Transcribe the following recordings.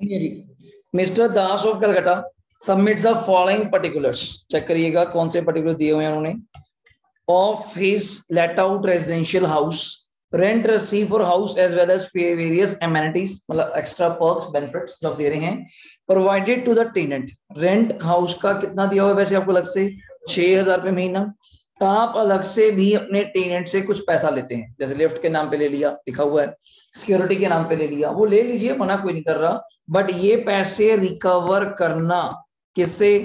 Ji, mister Das of Calcutta submits the following particulars. Check करिएगा कौन से पर्टिकुलर दिए हुए हैं उन्होंने। Of his let out residential house, rent receive for house as well as various amenities, मतलब एक्स्ट्रा पर्क्स बेनिफिट्स जो दे रहे हैं, provided to the tenant. Rent house का कितना दिया हुआ है वैसे आपको अलग से 6,000 रुपए महीना। आप अलग से भी अपने टेनेंट से कुछ पैसा लेते हैं, जैसे लिफ्ट के नाम पे ले लिया, लिखा हुआ है, सिक्योरिटी के नाम पे ले लिया, वो ले लीजिए, मना कोई नहीं कर रहा, बट ये पैसे रिकवर करना किससे?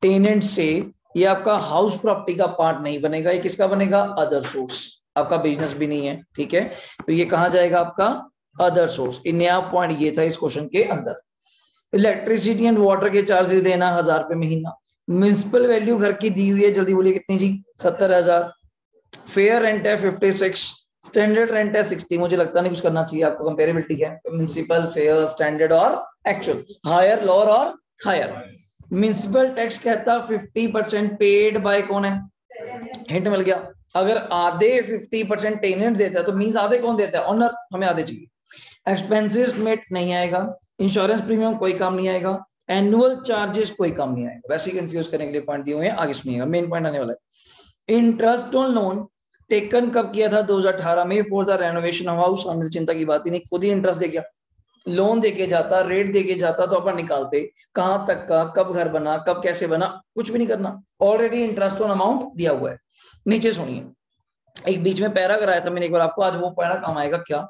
टेनेंट से। ये आपका हाउस प्रॉपर्टी का पार्ट नहीं बनेगा, ये किसका बनेगा? Other source. आपका बिजनेस भी नहीं है, ठीक है, तो ये कहां जाएगा? आपका अदर सोर्स। नया पॉइंट ये था इस क्वेश्चन के अंदर। इलेक्ट्रिसिटी एंड वाटर के चार्जेस देना 1,000 रुपए महीना। म्यूनिसिपल वैल्यू घर की दी हुई है, जल्दी बोलिए कितनी जी? 70,000। फेयर रेंट है 56, स्टैंडर्ड रेंट है 60। मुझे लगता नहीं कुछ करना चाहिए आपको, कंपेरेबिलिटी है म्यूनिसिपल, फेयर, स्टैंडर्ड और एक्चुअल, हायर, लोअर और हायर। म्यूनिसिपल टैक्स कहता 50% पेड बाय कौन है? हिंट मिल गया। अगर आधे 50% टेनेंट देता है तो मींस आधे कौन देता है? ओनर। हमें आधे चाहिए। एक्सपेंसेस मेट नहीं आएगा, इंश्योरेंस प्रीमियम कोई काम नहीं आएगा, एनुअल चार्जेस कोई काम नहीं आएगा। वैसे ही कंफ्यूज करने के लिए पॉइंट दिए हुए हैं, आगे सुनिएगा, मेन पॉइंट आने वाला है। इंटरेस्ट ऑन लोन टेकन कब किया था? 2018 में, for the renovation of house. हमने तो चिंता की बात ही नहीं, खुद ही इंटरेस्ट दे गया, लोन देके जाता, रेट देके जाता, तो अपन निकालते कहां तक का, कब घर बना, कब कैसे बना, कुछ भी नहीं करना, ऑलरेडी इंटरेस्ट ऑन अमाउंट दिया हुआ है। नीचे सुनिए, एक बीच में पैरा कराया था मैंने एक बार आपको, आज वो पैरा काम आएगा क्या?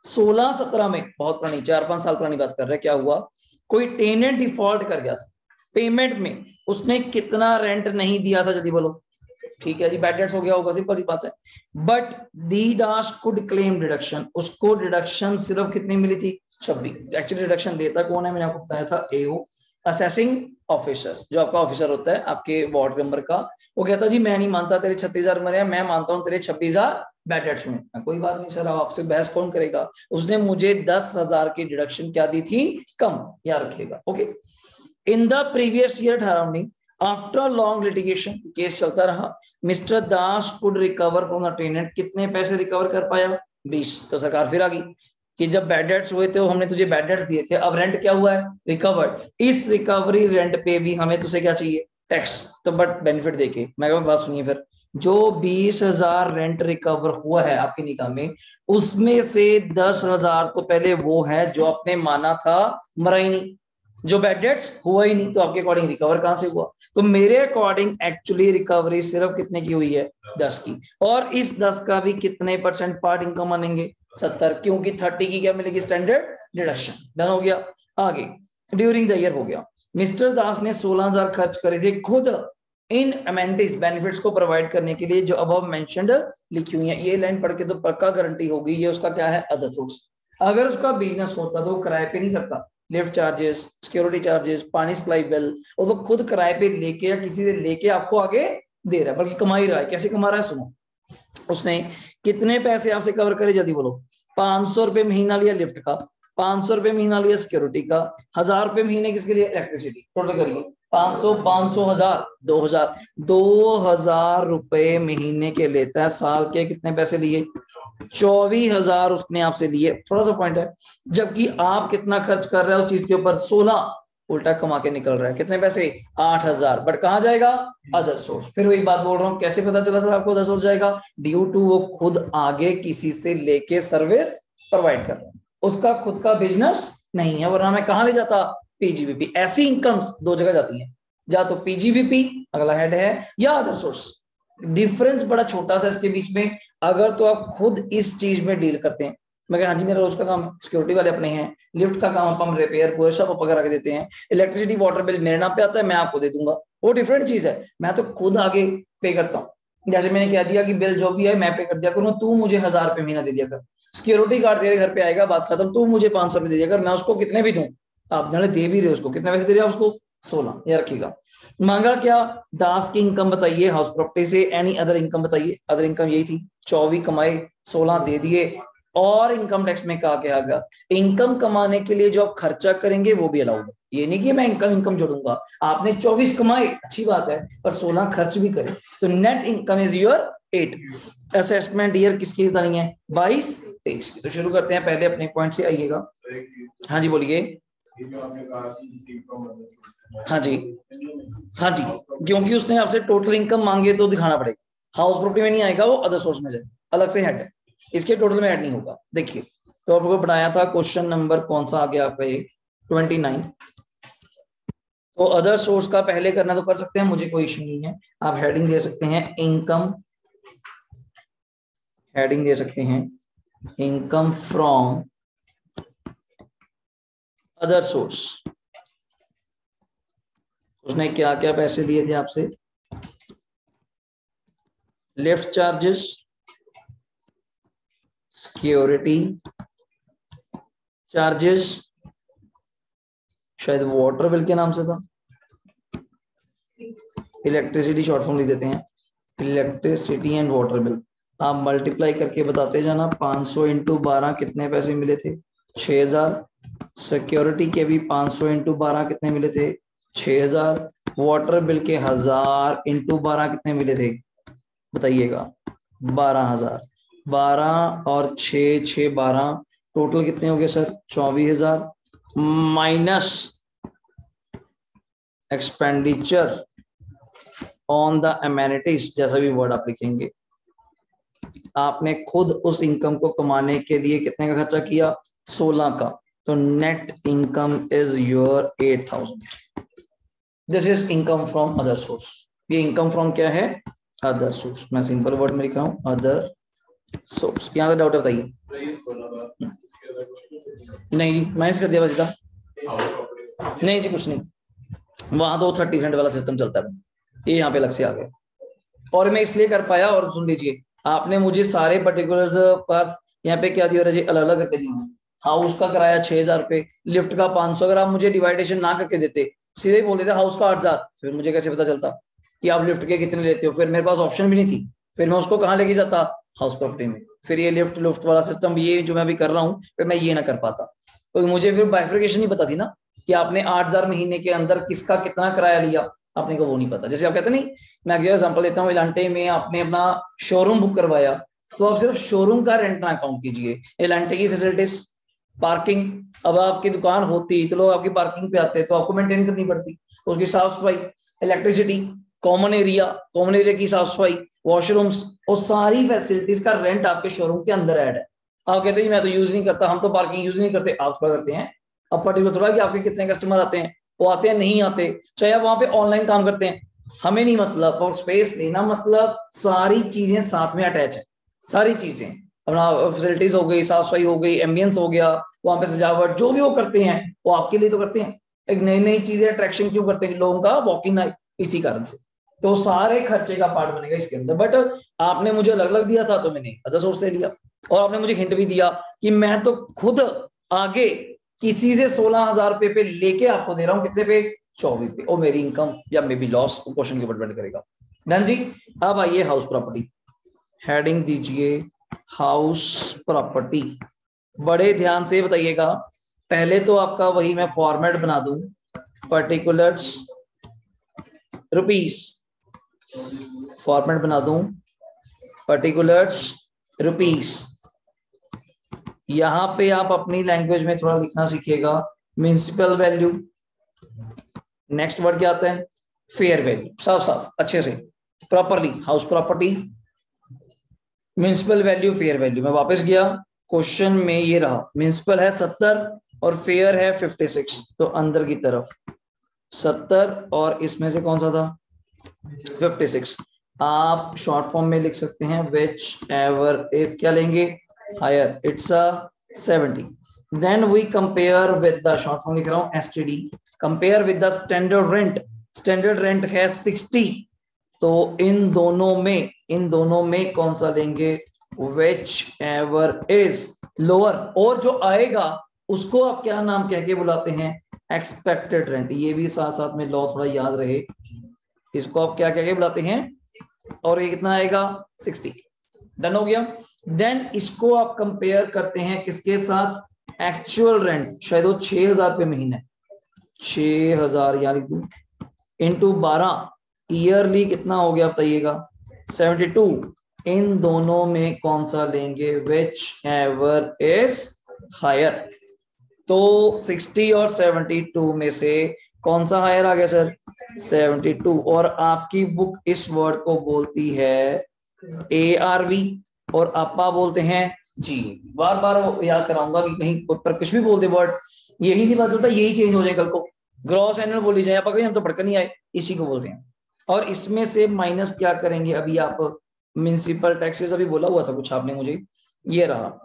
16-17 में, बहुत पुरानी, 4-5 साल पुरानी बात कर रहे हैं, क्या हुआ? कोई टेनेंट डिफॉल्ट कर गया था पेमेंट में, उसने कितना रेंट नहीं दिया था, जल्दी बोलो। ठीक है जी, बैड डेट्स हो गया होगा, सिंपल सी बात है। But the Das could claim deduction, उसको डिडक्शन सिर्फ कितनी मिली थी? 26। एक्चुअली डिडक्शन देता कौन है? मैंने आपको बताया था, एओ, असेसिंग ऑफिसर, जो आपका ऑफिसर होता है आपके वार्ड नंबर का। वो कहता जी मैं नहीं मानता तेरे 36,000 मरे, मैं मानता हूँ तेरे 26,000 बैड डेट्स में। कोई बात नहीं सर, आपसे बहस कौन करेगा? उसने मुझे 10,000 की डिडक्शन क्या दी थी? कम, याद रखिएगा। Okay, in the previous year 18-19, after long litigation, case चलता रहा, mister Das could recover from the tenant. कितने पैसे रिकवर कर पाया? 20। तो सरकार फिर आ गई कि जब बैड डेट्स हुए थे हमने तुझे बैड डेट्स दिए थे, अब रेंट क्या हुआ है? रिकवर्ड। इस रिकवरी रेंट पे भी हमें तुझे क्या चाहिए? टैक्स। तो बट बेनिफिट देके, मैं बात सुनिए फिर, जो 20,000 रेंट रिकवर हुआ है आपकी निकाह में, उसमें से 10,000 तो पहले वो है जो आपने माना था मरा ही नहीं, जो बैड डेट्स हुआ ही नहीं, तो आपके अकॉर्डिंग रिकवर कहां से हुआ? तो मेरे अकॉर्डिंग एक्चुअली रिकवरी सिर्फ कितने की हुई है? 10 की। और इस 10 का भी कितने परसेंट पार्ट इनकम मानेंगे? 70, क्योंकि 30 की क्या मिलेगी? Standard deduction. डन हो गया। आगे, ड्यूरिंग द ईयर हो गया, मिस्टर दास ने 16,000 खर्च करे थे खुद इन अमेनिटीज बेनिफिट्स को प्रोवाइड करने के लिए, जो अबव मेंशन्ड लिखी हुई है। ये लाइन पढ़ के तो पक्का गारंटी होगी ये उसका क्या है? Other source. अगर उसका बिजनेस होता तो वो किराए पे नहीं करता, लिफ्ट चार्जेस, सिक्योरिटी चार्जेस, पानी सप्लाई बिल, और वो खुद किराए पे लेके या किसी से लेके आपको आगे दे रहा है, बल्कि कमा ही रहा है। कैसे कमा रहा है सुनो, उसने कितने पैसे आपसे कवर करे, जल्दी बोलो। 500 रुपए महीना लिया लिफ्ट का, 500 रुपए महीना लिया सिक्योरिटी का, 1,000 रुपए महीने किसके लिए? इलेक्ट्रिसिटी। टोटल करिए, 500, 500, 1,000, 2,000, 2,000 रुपए महीने के लेता है। साल के कितने पैसे लिए? 24,000 उसने आपसे लिए। थोड़ा सा पॉइंट है, जबकि आप कितना खर्च कर रहे हो उस चीज के ऊपर? 16। उल्टा कमा के निकल रहा है, कितने पैसे? 8,000। बट कहां जाएगा? Other source. फिर वही बात बोल रहा हूं, कैसे पता चला सर आपको अदर सोर्स जाएगा? ड्यू टू वो खुद आगे किसी से लेके सर्विस प्रोवाइड कर रहा है, उसका खुद का बिजनेस नहीं है, वरना मैं कहां ले जाता? पीजीबीपी। ऐसी इनकम्स दो जगह जाती हैं, या तो पीजीबीपी अगला हेड है, या अदर सोर्स। डिफरेंस बड़ा छोटा सा इसके बीच में। अगर तो आप खुद इस चीज में डील करते हैं, मैं हाँ जी मेरा रोज का काम, सिक्योरिटी वाले अपने हैं, लिफ्ट का काम अपन रिपेयर पूरे सब अपन करा के देते हैं, इलेक्ट्रिसिटी वाटर बिल मेरे नाम पे आता है, मैं आपको दे दूंगा, वो डिफरेंट चीज है। मैं तो खुद आगे पे करता हूँ, जैसे मैंने कह दिया कि बिल जो भी है मैं पे कर दिया करूँ, तू मुझे 1,000 रुपए महीना दे दिया कर, सिक्योरिटी गार्ड तेरे घर पे आएगा, बात खत्म, तू मुझे 500 रुपए दे दिया कर, मैं उसको कितने भी दूं, आप जाने दे भी रहे हो उसको, कितने पैसे दे रहे हो उसको? 16। ये रखिएगा। मांगा क्या? दास की इनकम बताइए हाउस प्रॉपर्टी से, एनी अदर इनकम बताइए। अदर इनकम यही थी, 24 कमाए, 16 दे दिए। और इनकम टैक्स में कहा क्या गया? इनकम कमाने के लिए जो आप खर्चा करेंगे वो भी अलाउड है। ये नहीं कि मैं इनकम जोड़ूंगा, आपने 24 कमाए अच्छी बात है, पर 16 खर्च भी करें, तो net income is your 8। Assessment year किसकी बतानी है? 22-23 की। तो शुरू करते हैं, पहले अपने पॉइंट से आइएगा। हाँ जी बोलिए। हाँ जी, हाँ जी, क्योंकि उसने आपसे टोटल इनकम मांगे तो दिखाना पड़ेगा। हाउस प्रॉपर्टी में नहीं आएगा, वो अदर सोर्स में जाएगा, अलग से हेड है, इसके टोटल में ऐड नहीं होगा। देखिए तो आपको बनाया था क्वेश्चन नंबर कौन सा आ गया आपका ये 29। तो अदर सोर्स का पहले करना तो कर सकते हैं, मुझे कोई इश्यू नहीं है। आप हेडिंग दे सकते हैं इनकम, हेडिंग दे सकते हैं इनकम फ्रॉम अदर सोर्स। उसने क्या क्या पैसे दिए थे आपसे? लिफ्ट चार्जेस, सिक्योरिटी चार्जेस, शायद वाटर बिल के नाम से था, इलेक्ट्रिसिटी शॉर्ट फॉर्म लिख देते हैं, इलेक्ट्रिसिटी एंड वाटर बिल। आप मल्टीप्लाई करके बताते जाना, 500 इंटू 12 कितने पैसे मिले थे? 6000। सिक्योरिटी के भी 500 इंटू 12 कितने मिले थे? 6000। वाटर बिल के 1000 इंटू 12 कितने मिले थे बताइएगा? 12000। 12 और 6, 6 12, टोटल कितने हो गए sir? 24,000 minus expenditure on the amenities, जैसा भी वर्ड आप लिखेंगे। आपने खुद उस इनकम को कमाने के लिए कितने का खर्चा किया? 16 का। तो net income is your 8000। This is income from other source. ये इनकम फ्रॉम क्या है? Other source. मैं सिंपल वर्ड में लिख रहा हूं अदर सोर्स। यहाँ का डाउट है बताइए? नहीं जी, माइनस कर दिया बस इतना। नहीं जी कुछ नहीं, वहां तो 30% वाला सिस्टम चलता है, ये यहाँ पे अलग से आ गया। और मैं इसलिए कर पाया, और सुन लीजिए, आपने मुझे सारे पर्टिकुलर्स पर यहाँ पे क्या दिया जी, अलग अलग करके दिए। हाउस का किराया 6000 रुपए, लिफ्ट का 500। अगर आप मुझे डिवाइडेशन ना करके देते, सीधे बोल देते हाउस का 8000, फिर मुझे कैसे पता चलता कि आप लिफ्ट के कितने लेते हो? फिर मेरे पास ऑप्शन भी नहीं थी, फिर मैं उसको कहाँ लेके जाता? हाउस प्रॉपर्टी में। फिर ये लिफ्ट लुफ्ट वाला सिस्टम, ये जो मैं अभी कर रहा हूँ, फिर मैं ये ना कर पाता, तो मुझे फिर बाइफिकेशन नहीं पता थी ना कि आपने 8000 महीने के अंदर किसका कितना किराया लिया, आपने को वो नहीं पता। जैसे आप कहते नहीं, मैं एग्जांपल देता हूँ, इलांटे में आपने अपना शोरूम बुक करवाया, तो आप सिर्फ शोरूम का रेंट ना अकाउंट कीजिए, इलांटे की फैसिलिटीज, पार्किंग। अब आपकी दुकान होती तो लोग आपकी पार्किंग पे आते, तो आपको मेंटेन करनी पड़ती, उसकी साफ सफाई, इलेक्ट्रिसिटी, कॉमन एरिया की साफ सफाई, वॉशरूम्स, और सारी फैसिलिटीज का रेंट आपके शोरूम के अंदर ऐड है। आप कहते हैं मैं तो यूज नहीं करता, हम तो पार्किंग यूज नहीं करते, आप क्या करते हैं? अब पर्टिकुलर थोड़ा कि आपके कितने कस्टमर आते हैं, वो आते हैं नहीं आते, चाहे आप वहां पे ऑनलाइन काम करते हैं, हमें नहीं मतलब। और स्पेस लेना मतलब सारी चीजें साथ में अटैच है, सारी चीजें, अपना फैसिलिटीज हो गई, साफ सफाई हो गई, एम्बियंस हो गया, वहां पे सजावट, जो भी वो करते हैं वो आपके लिए तो करते हैं। एक नई नई चीजें अट्रैक्शन क्यों करते हैं लोगों का? वॉकिंग, इसी कारण से। तो सारे खर्चे का पार्ट बनेगा इसके अंदर। बट आपने मुझे अलग अलग दिया था तो मैंने अदर सोर्स ले लिया, और आपने मुझे हिंट भी दिया कि मैं तो खुद आगे किसी से 16,000 रुपए पे लेके आपको दे रहा हूं, कितने पे? 24 पे। और मेरी इनकम या मे बी लॉस क्वेश्चन के ऊपर डिपेंड करेगा। डन जी। अब आइए हाउस प्रॉपर्टी, हेडिंग दीजिए हाउस प्रॉपर्टी। बड़े ध्यान से बताइएगा, पहले तो आपका वही मैं फॉर्मेट बना दूं, पर्टिकुलर्स रुपीस, फॉर्मेट बना दूं पर्टिकुलर्स रुपीस। यहां पे आप अपनी लैंग्वेज में थोड़ा लिखना सीखिएगा, म्युनिसिपल वैल्यू, नेक्स्ट वर्ड क्या आता है? फेयर वैल्यू, साफ साफ अच्छे से properly, house property, municipal value, fair value. मैं वापस गया, क्वेश्चन में ये रहा, म्युनिसिपल है 70 और फेयर है 56, तो अंदर की तरफ 70 और इसमें से कौन सा था? 56। आप शॉर्ट फॉर्म में लिख सकते हैं विच एवर इज, क्या लेंगे? Higher, it's a 70। Then we compare with the, short form लिख रहा हूं STD, compare with the standard rent. Standard rent है 60, तो इन दोनों में कौन सा लेंगे? Whichever is lower. और जो आएगा उसको आप क्या नाम कह के बुलाते हैं? Expected rent. ये भी साथ साथ में लॉ थोड़ा याद रहे, इसको आप क्या कह के बुलाते हैं? और ये कितना आएगा? 60। डन हो गया। देन इसको आप कंपेयर करते हैं किसके साथ? एक्चुअल रेंट, शायद वो 6000 रुपये महीने, 6000 या लिख दूं इंटू 12, ईयरली कितना हो गया बताइएगा? 72। इन दोनों में कौन सा लेंगे? Whichever is higher. तो 60 और 72 में से कौन सा हायर आ गया सर? 72। और आपकी बुक इस वर्ड को बोलती है ARV और आपा बोलते हैं जी। बार बार याद कराऊंगा कि कहीं पर कुछ भी बोल दे वर्ड, यही नहीं बात होता, यही चेंज हो जाए कल को। ग्रॉस एनुअल बोली जाए, आपका हम तो पढ़कर नहीं आए, इसी को बोलते हैं। और इसमें से माइनस क्या करेंगे अभी आप? म्युनिसिपल टैक्सेस अभी बोला हुआ था कुछ आपने मुझे, ये रहा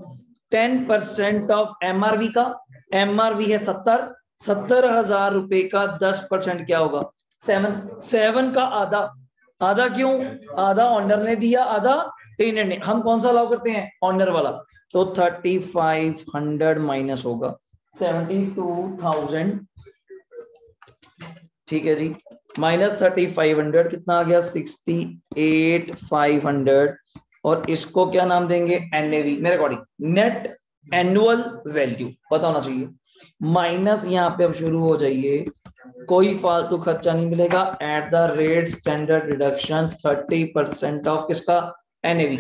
10% ऑफ MRV का। MRV है 70,000 रुपए का 10% क्या होगा? 7 का आधा। आधा क्यों? आधा ऑनर ने दिया, आधा टेनेंट ने। हम कौन सा अलाउ करते हैं? ऑनर वाला। तो 3500 माइनस होगा 72,000, ठीक है जी, माइनस 3500 कितना आ गया? 68,500। और इसको क्या नाम देंगे? NAV, मेरे अकॉर्डिंग नेट एनुअल वैल्यू पता होना चाहिए। माइनस यहाँ पे अब शुरू हो जाइए, कोई फालतू खर्चा नहीं मिलेगा। At the rate standard deduction 30% of किसका? NAV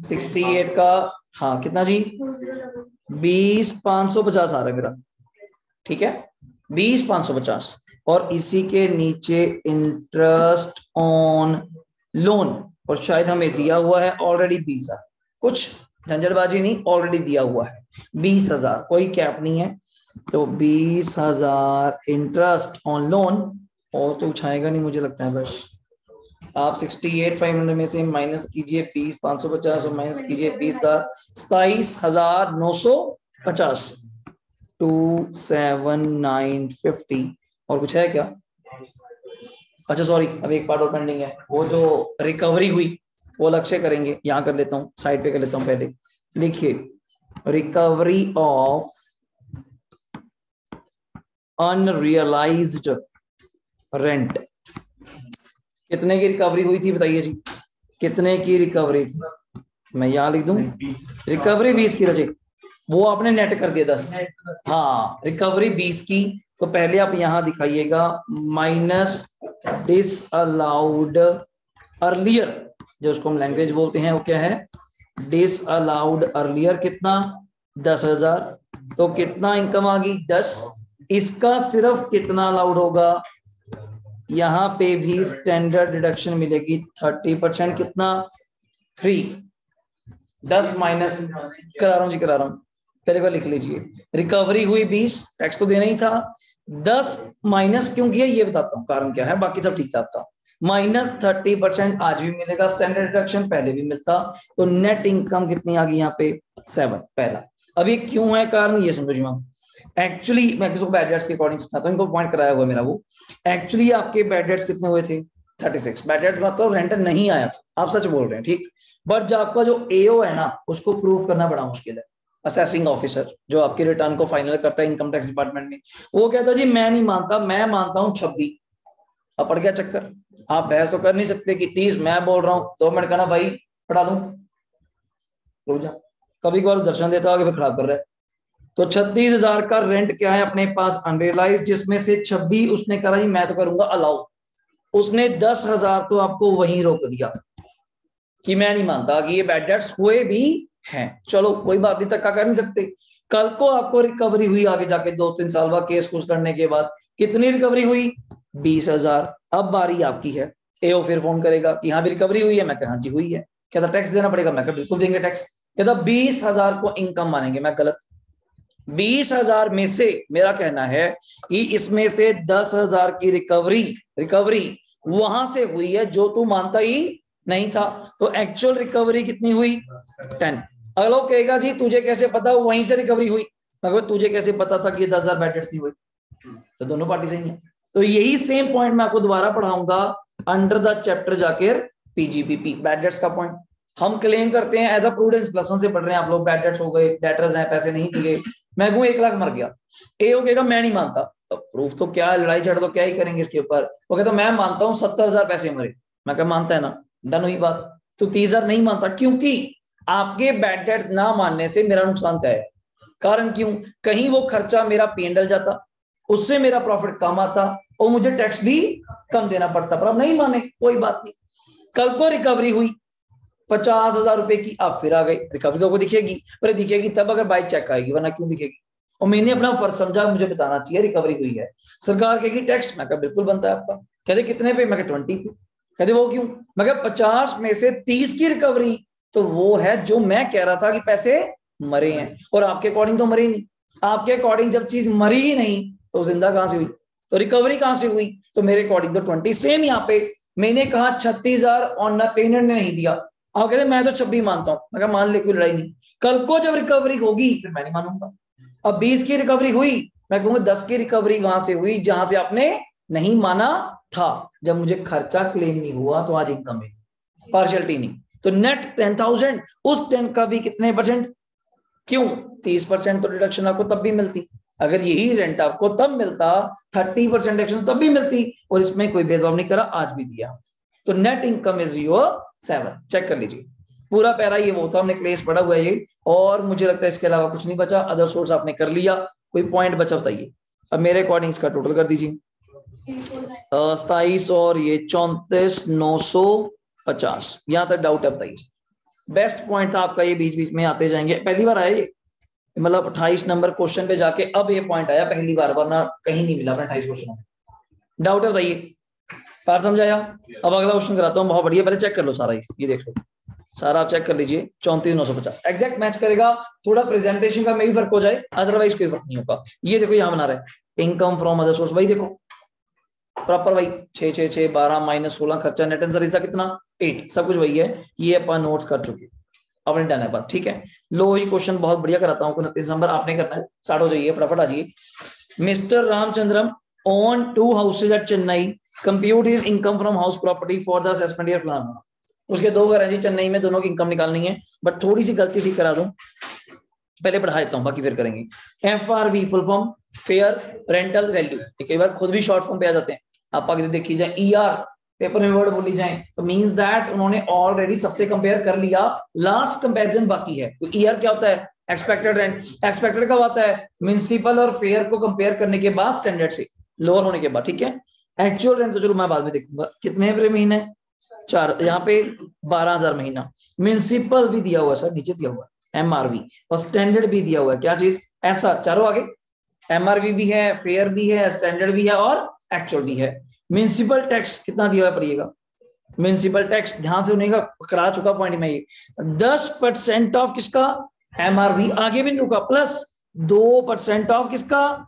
68 का। हाँ कितना जी? 20,550 आ रहा है मेरा, ठीक है, 20,550। और इसी के नीचे इंटरेस्ट ऑन लोन, और शायद हमें दिया हुआ है ऑलरेडी 20,000, कुछ झंझटबाजी नहीं, ऑलरेडी दिया हुआ है 20,000, कोई कैप नहीं है। तो 20,000 इंटरेस्ट ऑन लोन, और तो उठाएगा नहीं मुझे लगता है। बस आप 68,500 में से माइनस कीजिए 20,550 और माइनस कीजिए 20,000, 27,950, 27,950। और कुछ है क्या? अच्छा सॉरी, अब एक पार्ट और पेंडिंग है, वो जो रिकवरी हुई वो अलग से करेंगे। यहां कर लेता हूं, साइड पे कर लेता हूं। पहले लिखिए रिकवरी ऑफ अनरियलाइज्ड रेंट। कितने की रिकवरी हुई थी बताइए जी? कितने की रिकवरी थी? मैं यहां लिख दूं रिकवरी 20 की रजे, वो आपने नेट कर दिया 10। हाँ रिकवरी 20 की। तो पहले आप यहां दिखाइएगा माइनस डिसअलाउड अर्लियर, जो उसको हम लैंग्वेज बोलते हैं, वो क्या है? Disallowed earlier. कितना? 10,000। तो कितना इनकम आ गई? 10। इसका सिर्फ कितना अलाउड होगा? यहां पे भी स्टैंडर्ड डिडक्शन मिलेगी 30%। कितना? 3। 10 माइनस करा रहा हूं जी, करा रहा हूं, पहले बार लिख लीजिए। रिकवरी हुई 20, टैक्स तो देना ही था। 10 माइनस क्यों किया ये बताता हूं, कारण क्या है, बाकी सब ठीक था। माइनस 30% आज भी मिलेगा, स्टैंडर्ड डिडक्शन पहले भी मिलता। तो नेट इनकम कितनी आ गई यहाँ पे? 7 पहला। अब ये क्यों है कारण, ये समझिए। एक्चुअली मैं किसी को बैड डेट्स के अकॉर्डिंग समझाता हूं, इनको पॉइंट कराया हुआ मेरा वो। एक्चुअली आपके बैड डेट्स कितने हुए थे? 36। बैड डेट्स मतलब रेंट नहीं आया था, आप सच बोल रहे हैं, ठीक। बट जो आपका जो AO है ना, उसको प्रूव करना बड़ा मुश्किल है। असेसिंग ऑफिसर जो आपके रिटर्न को फाइनल करता है इनकम टैक्स डिपार्टमेंट में, वो कहता जी मैं नहीं मानता, मैं मानता हूं 26। अब पड़ गया चक्कर। आप बहस तो कर नहीं सकते कि 30 मैं बोल रहा हूं, तो मैंने कहा भाई पढ़ा दूं, रुक जा। कभी कभार दर्शन देता आगे फिर खराब कर रहा है। तो 36,000 का रेंट क्या है अपने पास? अनरियलाइज, जिसमें से 26 उसने कहा जी मैं तो करूंगा अलाउ। उसने 10,000 तो आपको वहीं रोक दिया कि मैं नहीं मानता कि ये बैड डेट्स हुए भी हैं। चलो कोई बात नहीं, धक्का कर नहीं सकते। कल को आपको रिकवरी हुई आगे जाके 2-3 साल बाद केस कुछ करने के बाद, कितनी रिकवरी हुई? 20,000। अब बारी आपकी है। AO फिर फोन करेगा कि हाँ भी रिकवरी हुई है, मैं कहा हाँ जी हुई है। कहता टैक्स देना पड़ेगा, मैं कहा बिल्कुल देंगे टैक्स। कहता 20,000 को इनकम मानेंगे, मैं गलत। 20,000 में से मेरा कहना है कि इसमें से 10,000 की रिकवरी वहां से हुई है जो तू मानता ही नहीं था। तो एक्चुअल रिकवरी कितनी हुई? 10। अगर लोग कहेगा जी तुझे कैसे पता वहीं से रिकवरी हुई, मगर तुझे कैसे पता था कि ये 10,000 बैड डेट्स नहीं हुई? तो दोनों पार्टी सही है। तो यही सेम पॉइंट मैं आपको दोबारा पढ़ाऊंगा अंडर द चैप्टर जाकर PGBP, बैड डेट्स का पॉइंट। हम क्लेम करते हैं एज अ प्रूडेंस, +1 से पढ़ रहे हैं आप लोग, बैड डेट्स हो गए, डेटर्स हैं, पैसे नहीं दिए, मैं कहूँ 1 लाख मर गया। AO कहेगा मैं नहीं मानता, तो प्रूफ तो क्या, लड़ाई झड़ तो क्या ही करेंगे इसके ऊपर। वो कहता मैं मानता हूँ 70,000 पैसे मरे, मैं क्या मानता है ना, डन हुई बात। तो 30,000 नहीं मानता, क्योंकि आपके बैड डेट्स ना मानने से मेरा नुकसान तय है। कारण क्यों? कहीं वो खर्चा मेरा P&L जाता, उससे मेरा प्रॉफिट कम आता और मुझे टैक्स भी कम देना पड़ता। पर अब नहीं माने, कोई बात नहीं। कल को रिकवरी हुई 50,000 रुपए की, आप फिर आ गए, रिकवरी तो आपको दिखेगी, पर दिखेगी तब अगर बाई चेक आएगी, वरना क्यों दिखेगी? और मैंने अपना फर्ज समझा, मुझे बताना चाहिए रिकवरी हुई है। सरकार कहेगी टैक्स, मैं कहा बिल्कुल बनता है आपका। कहते कितने पे, मैं कहा 20 पे। कहते वो क्यों, मैं कहा 50 में से 30 की रिकवरी तो वो है जो मैं कह रहा था कि पैसे मरे हैं, और आपके अकॉर्डिंग तो मरे ही नहीं। आपके अकॉर्डिंग जब चीज मरी ही नहीं तो जिंदा कहां से हुई, तो रिकवरी कहां से हुई, तो मेरे अकॉर्डिंग तो 20। सेम यहाँ पे मैंने कहा 36,000 और टेनेंट ने नहीं दिया, आप कहते मैं तो 26 मानता हूं। मैं कहा मान ले, कोई लड़ाई नहीं, कल को जब रिकवरी होगी फिर मैं नहीं मानूंगा। अब 20 की रिकवरी हुई, मैं कहूंगा 10 की रिकवरी वहां से हुई जहां से आपने नहीं माना था। जब मुझे खर्चा क्लेम नहीं हुआ तो आज इनकम है, पार्शियलिटी नहीं। तो नेट 10,000, उस 10 का भी कितने परसेंट, क्यों 30% तो डिडक्शन आपको तब भी मिलती, अगर यही रेंट आपको तब मिलता 30% डिडक्शन तब भी मिलती, और इसमें कोई भेदभाव नहीं करा, आज भी दिया। तो net income is your 7, check कर लीजिए पूरा पैरा ये वो था, हमने क्लेस पढ़ा हुआ है ये, और मुझे लगता है इसके अलावा कुछ नहीं बचा। अदर सोर्स आपने कर लिया, कोई पॉइंट बचा बताइए। अब मेरे अकॉर्डिंग इसका टोटल कर दीजिए 27 और ये 34,950, यहां तक डाउट है बताइए। बेस्ट पॉइंट था आपका ये, बीच बीच में आते जाएंगे, पहली बार आया ये, मतलब 28 नंबर क्वेश्चन पे जाके अब ये पॉइंट आया पहली बार, वरना कहीं नहीं मिला 28 क्वेश्चन में। डाउट है बताइए, पार समझाया। अब अगला क्वेश्चन कराता हूँ, बहुत बढ़िया, पहले चेक कर लो सारा, ये देख लो सारा, आप चेक कर लीजिए। 34,950 एग्जैक्ट मैच करेगा, थोड़ा प्रेजेंटेशन का में भी फर्क हो जाए, अदरवाइज कोई फर्क नहीं होगा। ये देखो यहां बना रहे इनकम फ्रॉम अदर सोर्स, वही देखो प्रॉपर वही 6 6 6 12 माइनस 16 खर्चा, नेट आंसर इसका कितना 8, सब कुछ वही है, ये अपन नोट्स कर चुके, अपने डन है बात, ठीक है। लो ये क्वेश्चन बहुत बढ़िया कराता हूँ, 29 नंबर आपने करना है, स्टार्ट हो जाइए फटाफट आ जाइए। Mister Ramachandram own 2 houses at Chennai, compute his income from house property for the assessment year plan. उसके 2 घर हैं जी चेन्नई में, दोनों की इनकम निकालनी है, बट थोड़ी सी गलती ठीक करा दूं, पहले पढ़ा देता हूं बाकी फिर करेंगे। FRV full form fair rental value, कई बार खुद भी शॉर्ट फॉर्म पे आ जाते हैं, आप आगे देखी जाए ER पेपर में वर्ड बोली जाए तो मींस दैट उन्होंने ऑलरेडी सबसे कंपेयर कर लिया, लास्ट कंपैरिजन बाकी है। तो ER क्या होता है, एक्सपेक्टेड रेंट, एक्सपेक्टेड कब आता है, म्युनिसिपल और फेयर को कंपेयर करने के बाद, स्टैंडर्ड से लोअर होने के बाद, ठीक है। एक्चुअल रेंट तो चलो मैं बाद में देखूंगा, कितने महीने 4, यहाँ पे 12,000 महीना। म्युनिसिपल भी दिया हुआ सर, नीचे दिया हुआ MRV, और स्टैंडर्ड भी दिया हुआ है, क्या चीज ऐसा, चारों आगे MRV भी है, फेयर भी है, स्टैंडर्ड भी है और एक्चुअल भी है। म्युनिसिपल टैक्स कितना दिया हुआ पड़िएगा, म्युनिसिपल टैक्स ध्यान से सुनिएगा, करा चुका पॉइंट में ये 10% ऑफ किसका, MRV, आगे भी नहीं रुका, प्लस 2% ऑफ किसका,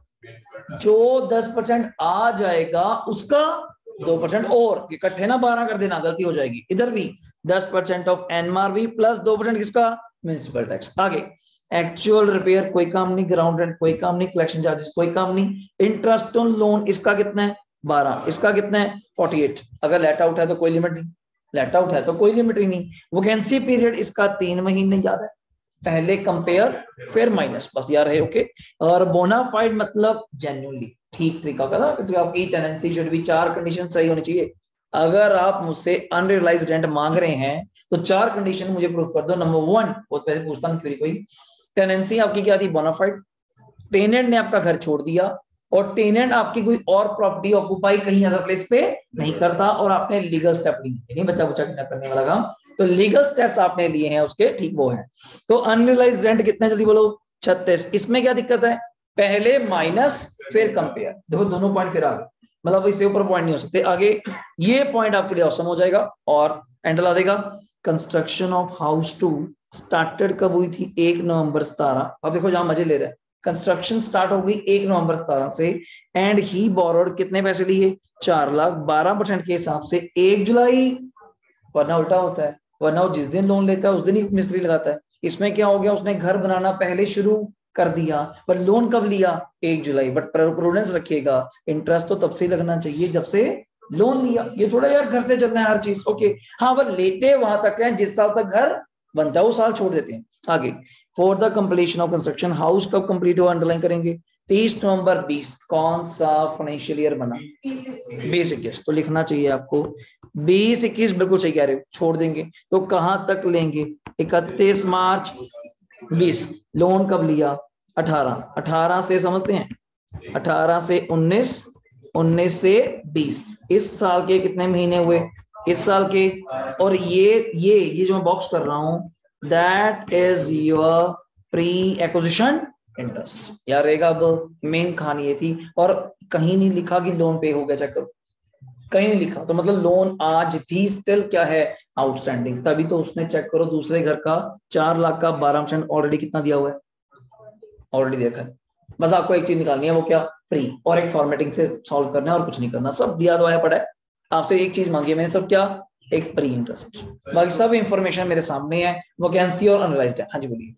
जो 10% आ जाएगा उसका 2% और, इकट्ठे ना 12 कर देना, गलती हो जाएगी। इधर भी 10% ऑफ MRV प्लस 2% किसका, म्युनिसिपल टैक्स। आगे एक्चुअल रिपेयर कोई काम नहीं, ग्राउंड रेंट कोई काम नहीं, कलेक्शन चार्जेस कोई काम नहीं, इंटरेस्ट ऑन लोन इसका कितना है 12, इसका कितना है 48। अगर लेट आउट है तो कोई लिमिट नहीं, लेट आउट है तो कोई लिमिट ही नहीं। वैकेंसी पीरियड इसका 3 महीने, याद है, पहले कंपेयर फिर माइनस, बस यार है ओके। और बोनाफाइड मतलब जेन्युइनली, ठीक तरीका का था, तो आपकी टेनेंसी शुड भी 4 कंडीशन सही होनी चाहिए। अगर आप मुझसे अनरियलाइज्ड रेंट मांग रहे हैं तो 4 कंडीशन मुझे प्रूफ कर दो। नंबर 1, बहुत पहले पूछता हूं कोई, टेनेंसी आपकी क्या थी, बोनाफाइड, टेनेंट ने आपका घर छोड़ दिया और टेनेंट आपकी कोई और प्रॉपर्टी ऑक्यूपाई कहीं अदर प्लेस पे नहीं करता, और आपने लीगल स्टेप लिए, नहीं बच्चा बच्चा करने वाला काम, तो लीगल स्टेप्स आपने लिए हैं उसके, ठीक वो है। तो अनरियलाइज्ड रेंट कितने, जल्दी बोलो 36। इसमें क्या दिक्कत है, पहले माइनस फिर कंपेयर, देखो दोनों पॉइंट फिर आगे, मतलब इससे ऊपर पॉइंट नहीं हो सकते आगे, ये पॉइंट आपके लिए औसम हो जाएगा और एंड ला देगा। कंस्ट्रक्शन ऑफ हाउस 2 स्टार्टेड कब हुई थी, 1 नवंबर 17। अब देखो जहां मजे ले रहे हैं, कंस्ट्रक्शन स्टार्ट हो गई 1 नवंबर 17 से, एंड ही बोरोड कितने पैसे लिए 4 लाख, 12% के हिसाब से 1 जुलाई, वरना उल्टा होता है, वरना जिस दिन लोन लेता है उस दिन ही मिस्त्री लगाता है। इसमें क्या हो गया, उसने घर बनाना पहले शुरू कर दिया, पर लोन कब लिया 1 जुलाई, बट प्रूडेंस रखिएगा, इंटरेस्ट तो तब से लगना चाहिए जब से लोन लिया। ये थोड़ा यार घर से चलना है हर चीज, ओके हाँ, वो लेते वहां तक है जिस साल तक घर बनता है वो साल छोड़ देते हैं। आगे for the completion of construction, house कब कंप्लीट हुआ अंडरलाइन करेंगे, 30 नवंबर 20, कौन सा फाइनेंशियल ईयर बना, 2021, तो लिखना चाहिए आपको 2021, बिल्कुल सही कह रहे हो, छोड़ देंगे तो कहां तक लेंगे, 31 मार्च 20। लोन कब लिया 18 से, समझते हैं 18 से 19, 19 से 20, इस साल के कितने महीने हुए, इस साल के, और ये जो मैं बॉक्स कर रहा हूं that is your pre acquisition interest. यार रहेगा। अब मेन कहानी ये थी, और कहीं नहीं लिखा कि लोन पे हो गया, चेक करो, कहीं नहीं लिखा, तो मतलब लोन आज भी स्टिल क्या है, आउटस्टैंडिंग। तभी तो उसने चेक करो दूसरे घर का 4 लाख का 12% ऑलरेडी कितना दिया हुआ है, ऑलरेडी देखा है। बस आपको एक चीज निकालनी है, वो क्या, प्री, और एक फॉर्मेटिंग से सॉल्व करना है और कुछ नहीं करना, सब दिया दवाया पड़ा है। आपसे एक चीज मांगी है मैंने, सब क्या, एक प्री इंटरेस्ट, बाकी सब इंफॉर्मेशन मेरे सामने है, वैकेंसी और एनालाइज्ड है। हाँ जी बोलिए।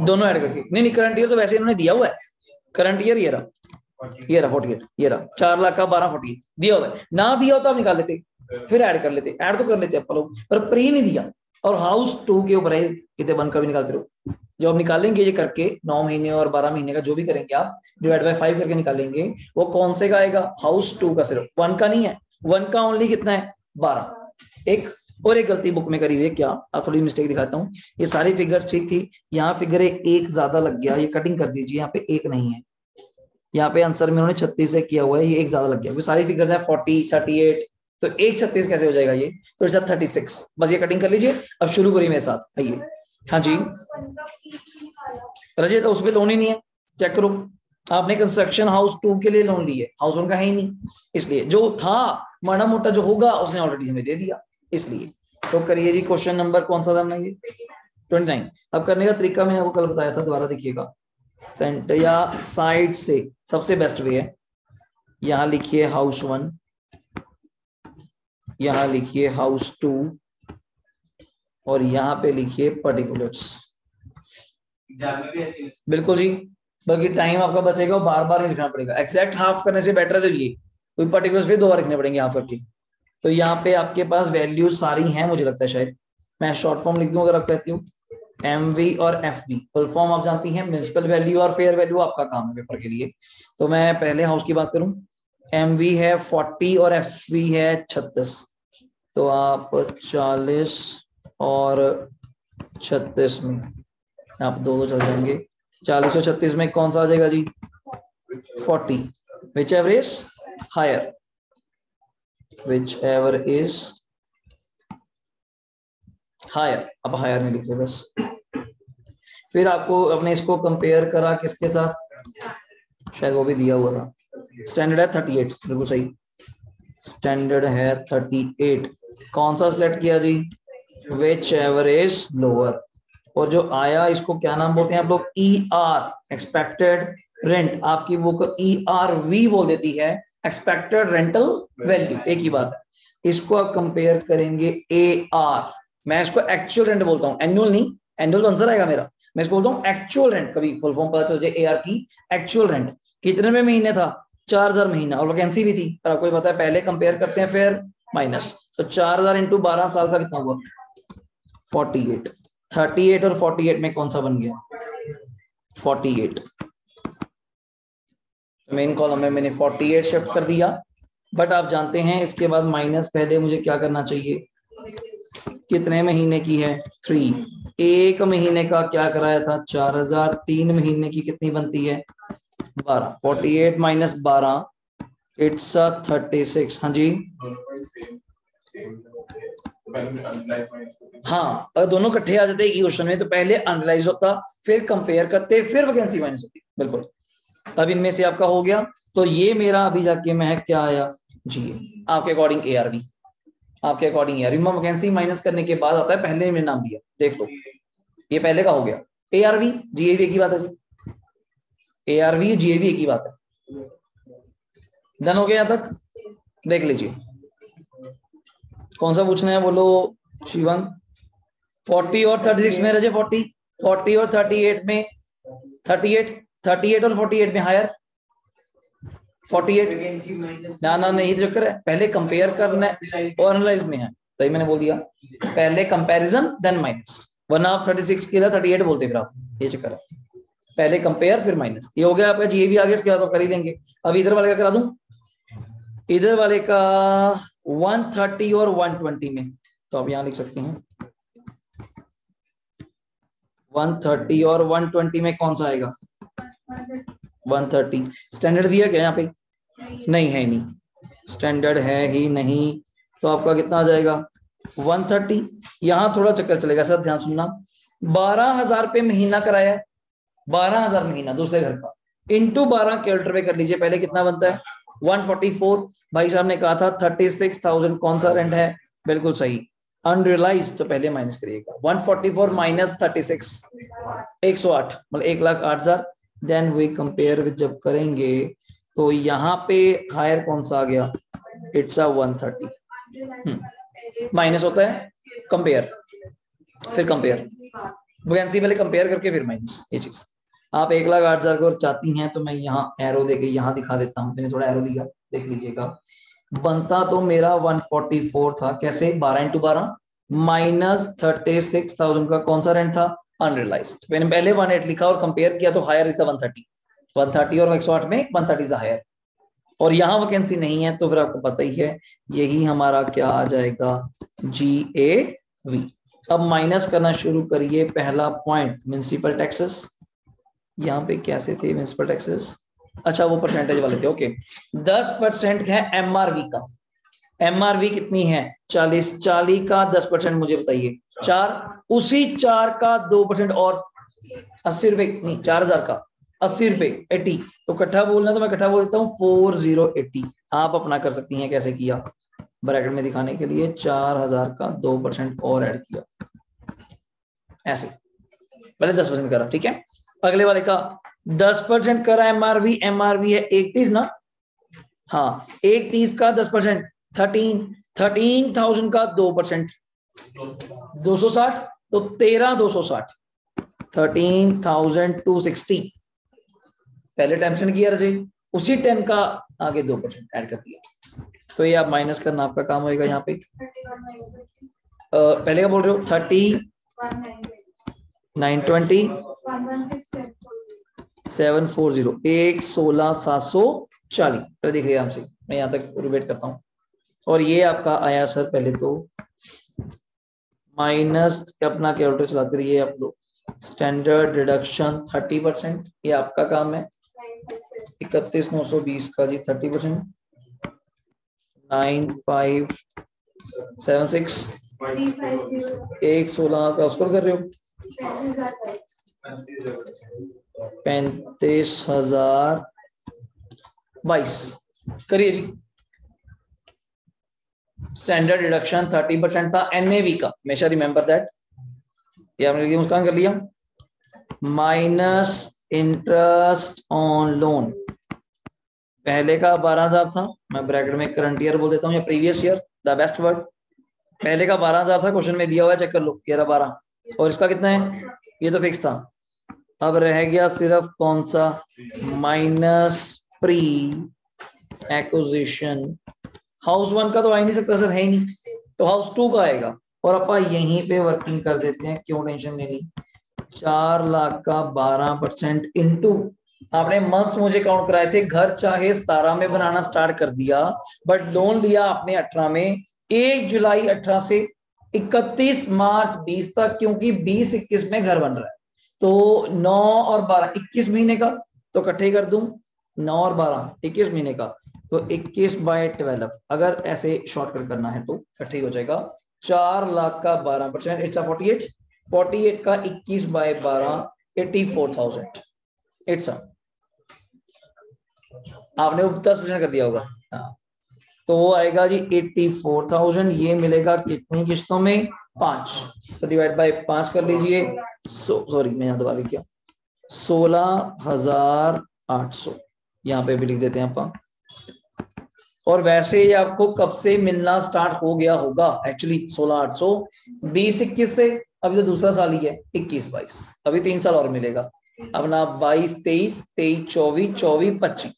दोनों ऐड करके, नहीं करंट ईयर तो वैसे इन्होंने दिया हुआ है, करंट ईयर ये रहा 48, ये रहा 4 लाख का 1248 दिया होता है, ना दिया होता आप निकाल लेते, फिर ऐड कर लेते, ऐड तो कर लेते आप लोग, पर प्री नहीं दिया। और हाउस 2 के ऊपर है, कितने 1 का भी निकालते रहो, जो आप निकालेंगे ये करके 9 महीने और 12 महीने का जो भी करेंगे आप, डिवाइड बाय 5 करके निकालेंगे, वो कौन से का आएगा, हाउस 2 का, सिर्फ 1 का नहीं है, 1 का ओनली कितना है 12। एक और एक गलती बुक में करी हुई है, क्या, आप थोड़ी मिस्टेक दिखाता हूँ, ये सारी फिगर ठीक थी, यहाँ फिगर एक ज्यादा लग गया, ये कटिंग कर दीजिए, यहाँ पे एक नहीं है, यहाँ पे आंसर में उन्होंने 36 से किया हुआ है, ये एक ज्यादा लग गया, सारी फिगर्स है 40 38, तो एक 36 कैसे हो जाएगा ये, तो इट्स 36, बस ये कटिंग कर लीजिए। अब शुरू करिए मेरे साथ, आइए। हाँ जी रजय, तो उस पर लोन ही नहीं है, चेक करो, आपने कंस्ट्रक्शन हाउस 2 के लिए लोन ली है, हाउस 1 का है ही नहीं, इसलिए जो था माड़ा मोटा जो होगा उसने ऑलरेडी हमें दे दिया, इसलिए। तो करिए जी, क्वेश्चन नंबर कौन सा था हमने, ये 29। अब करने का तरीका मैंने आपको कल बताया था, दोबारा देखिएगा, सेंटर या साइड से सबसे बेस्ट वे है, यहां लिखिए हाउस 1, यहां लिखिए हाउस 2, और यहां पे लिखिए पर्टिकुलर्स। बिल्कुल जी, बल्कि टाइम आपका बचेगा, बार बार नहीं लिखना पड़ेगा, एग्जैक्ट हाफ करने से बेटर है, तो ये कोई पर्टिकुलर्स फिर 2 बार लिखने पड़ेंगे हाफ करके। तो यहाँ पे आपके पास वैल्यूज सारी हैं, मुझे लगता है, शायद मैं शॉर्ट फॉर्म लिख दूं अगर आप कहती हूँ, एमवी और एफवी, फुल फॉर्म आप जानती हैं, म्युनिसिपल वैल्यू और फेयर वैल्यू, आपका काम है पेपर के लिए। तो मैं पहले हाउस की बात करूं, एमवी है 40 और एफवी है 36, तो आप 40 और 36 में आप दो चल जाएंगे, 40 और 36 में कौन सा आ जाएगा जी, 40, whichever is higher, whichever is higher, अब हायर नहीं लिखते बस। फिर आपको अपने इसको कंपेयर करा किसके साथ, शायद वो भी दिया हुआ था, स्टैंडर्ड है 38, बिल्कुल सही, स्टैंडर्ड है 38, कौन सा सिलेक्ट किया जी, विच एवर इज लोअर, और जो आया इसको क्या नाम बोलते हैं आप लोग, ई आर, एक्सपेक्टेड रेंट, आपकी बुक ERV बोल देती है, एक्सपेक्टेड रेंटल वैल्यू, एक ही बात है। इसको आप कंपेयर करेंगे AR, मैं इसको एक्चुअल रेंट बोलता हूँ, एनुअल नहीं, एनुअल तो आंसर आएगा मेरा, मैं इसको बोलता हूँ एक्चुअल रेंट, कभी फुल फॉर्म पता चल जाए AR की, एक्चुअल रेंट कितने में महीने था, 4000 महीना, और वैकेंसी भी थी, पर आपको पता है पहले कंपेयर करते हैं फिर माइनस, तो 4000 इंटू 12 साल का कितना हुआ, 48, 38 और 48 में कौन सा बन गया, 48, मेन कॉलम में मैंने 48 शिफ्ट कर दिया, बट आप जानते हैं इसके बाद माइनस पहले मुझे क्या करना चाहिए, कितने महीने की है 3, एक महीने का क्या कराया था 4000, 3 महीने की कितनी बनती है 12, 48 माइनस 12 इट्स 36। हाँ जी, हाँ अगर दोनों इकट्ठे आ जाते एक क्वेश्चन में तो पहले एनालाइज होता, फिर कंपेयर करते, फिर वैकेंसी माइनस होती, बिल्कुल। अब इनमें से आपका हो गया, तो ये मेरा अभी जाके मैं क्या आया जी, आपके अकॉर्डिंग ARV, आपके अकॉर्डिंग ARV में वैकेंसी माइनस करने के बाद आता है, पहले मैंने नाम दिया, देख लो ये पहले का हो गया, ARV GAV एक ही बात है जी, ARV GAV एक ही बात है, डन हो गया यहाँ तक, देख लीजिए कौन सा पूछना है बोलो शिवंग, 40 और 36 में रजे, 40 और 38 में 38 और 48 में हायर, 48 ना नहीं चक्कर है, पहले कंपेयर करना है और एनालाइज में है, तभी मैंने बोल दिया पहले कंपैरिजन देन माइनस, वरना आप 36 के लिए 38 बोलते फिर आप, ये चक्कर है, पहले कंपेयर फिर माइनस। ये हो गया आपका GAV, आगे इसके बाद तो कर ही लेंगे। अब इधर वाले का करा दूं, इधर वाले का 130 और 120 में, तो आप यहां लिख सकते हैं 130 और 120 में कौन सा आएगा, 130, स्टैंडर्ड दिया क्या यहाँ पे, नहीं है, नहीं स्टैंडर्ड है ही नहीं, तो आपका कितना आ जाएगा 130, यहां थोड़ा चक्कर चलेगा सर, ध्यान सुनना, 12,000 रुपये महीना कराया है, 12,000 महीना दूसरे घर का, इंटू 12 कैलकुलेटर पे कर लीजिए, पहले कितना बनता है 144। भाई साहब ने कहा था 36,000 कौन सा रेंट है, बिल्कुल सही, अनरियलाइज, तो पहले माइनस करिएगा 144 माइनस 36 108 मतलब 1,08,000। देन वी कंपेयर विद, जब करेंगे तो यहाँ पे हायर कौन सा आ गया, इट्स अ 130, माइनस होता है कंपेयर, फिर कंपेयर वैकेंसी पहले कंपेयर करके फिर माइनस, ये चीज। आप 1,08,000 को चाहती हैं तो मैं यहाँ एरो देके यहाँ दिखा देता हूँ, मैंने थोड़ा एरो दिया, देख लीजिएगा। बनता तो मेरा 144 था, कैसे 12 इंटू 12 माइनस 36,000 का कौन सा रेंट था, अनरियलाइज्ड। मैंने पहले 18 लिखा और कंपेयर किया तो हायर इज 130 और 108 में 130 इज हायर, और यहाँ वैकेंसी नहीं है तो फिर आपको पता ही है, यही हमारा क्या आ जाएगा, GAV। अब माइनस करना शुरू करिए, पहला पॉइंट म्युनिसिपल टैक्सेस, यहाँ पे कैसे थे म्युनिसिपल टैक्सेस, अच्छा वो परसेंटेज वाले थे, ओके। 10% है MRV का, MRV कितनी है 40, 40 का 10% मुझे बताइए 4, उसी 4 का 2% और 80 रुपए, नहीं 4,000 का 80 रुपए 80, तो इकट्ठा बोलना तो मैं इकट्ठा बोल देता हूँ 4080। आप अपना कर सकती हैं कैसे किया, ब्रैकेट में दिखाने के लिए 4,000 का 2% और ऐड किया, ऐसे पहले 10% करा, ठीक है। अगले वाले का 10% करा MRV, MRV है 31 ना, हाँ 31 का 10% 13,000 का 2% 260, तो 13,260, 13,260 पहले टेंशन किया रजे, उसी 10 का आगे 2% ऐड कर दिया, तो ये आप माइनस करना आपका काम होगा यहाँ पे। पहले का बोल रहे हो 30 920 740 116,740, देख लिया हमसे, मैं यहाँ तक रिपीट करता हूँ। और ये आपका आया सर, पहले तो माइनस अपना कैलकुलेटर चलाते रहिए आप लोग, स्टैंडर्ड डिडक्शन 30%, ये आपका काम है, 31,920 का जी 30%, 9576 116 का उसको कर रहे हो 35,022 करिए जी। स्टैंडर्ड डिडक्शन 30% था NAV का, हमेशा रिमेंबर दैट, ये आपने मुस्कान कर लिया, माइनस इंटरेस्ट ऑन लोन, पहले का 12,000 था, मैं ब्रैकेट में करंट ईयर बोल देता हूँ या previous year, the best word. पहले का 12,000 था, क्वेश्चन में दिया हुआ है, चेक कर लो 11/12, और इसका कितना है, ये तो फिक्स था। अब रह गया सिर्फ कौन सा, माइनस प्री एक्विजिशन, हाउस 1 का तो आ ही नहीं सकता सर, है ही नहीं, तो हाउस 2 का आएगा, और अपा यहीं पे वर्किंग कर देते हैं, क्यों टेंशन लेनी। 4 लाख का 12% इंटू, आपने मंथ्स मुझे काउंट कराए थे, घर चाहे 17 में बनाना स्टार्ट कर दिया, बट लोन लिया आपने 18 में, 1 जुलाई 18 से 31 मार्च 20 तक, क्योंकि 20-21 में घर बन रहा है, तो 9 और 12 21 महीने का, तो इकट्ठे कर दूं 9 और 12 21 महीने का, तो 21/12, अगर ऐसे शॉर्टकट करना है तो इकट्ठे हो जाएगा। 4 लाख का 12%, इट्स 48 का 21/12 84,000, इट्स आपने 10% कर दिया होगा, हाँ, तो वो आएगा जी 84,000, ये मिलेगा कितनी किस्तों में, 5, तो डिवाइड बाय 5 कर लीजिए, सॉरी मैं यहाँ दोबारा किया, 16,800 यहाँ पे भी लिख देते हैं आप। और वैसे ये आपको कब से मिलना स्टार्ट हो गया होगा, एक्चुअली 16,800 20-21 से, अभी तो दूसरा साल ही है, 21-22, अभी 3 साल और मिलेगा, अब ना 22-23 23-24 24-25,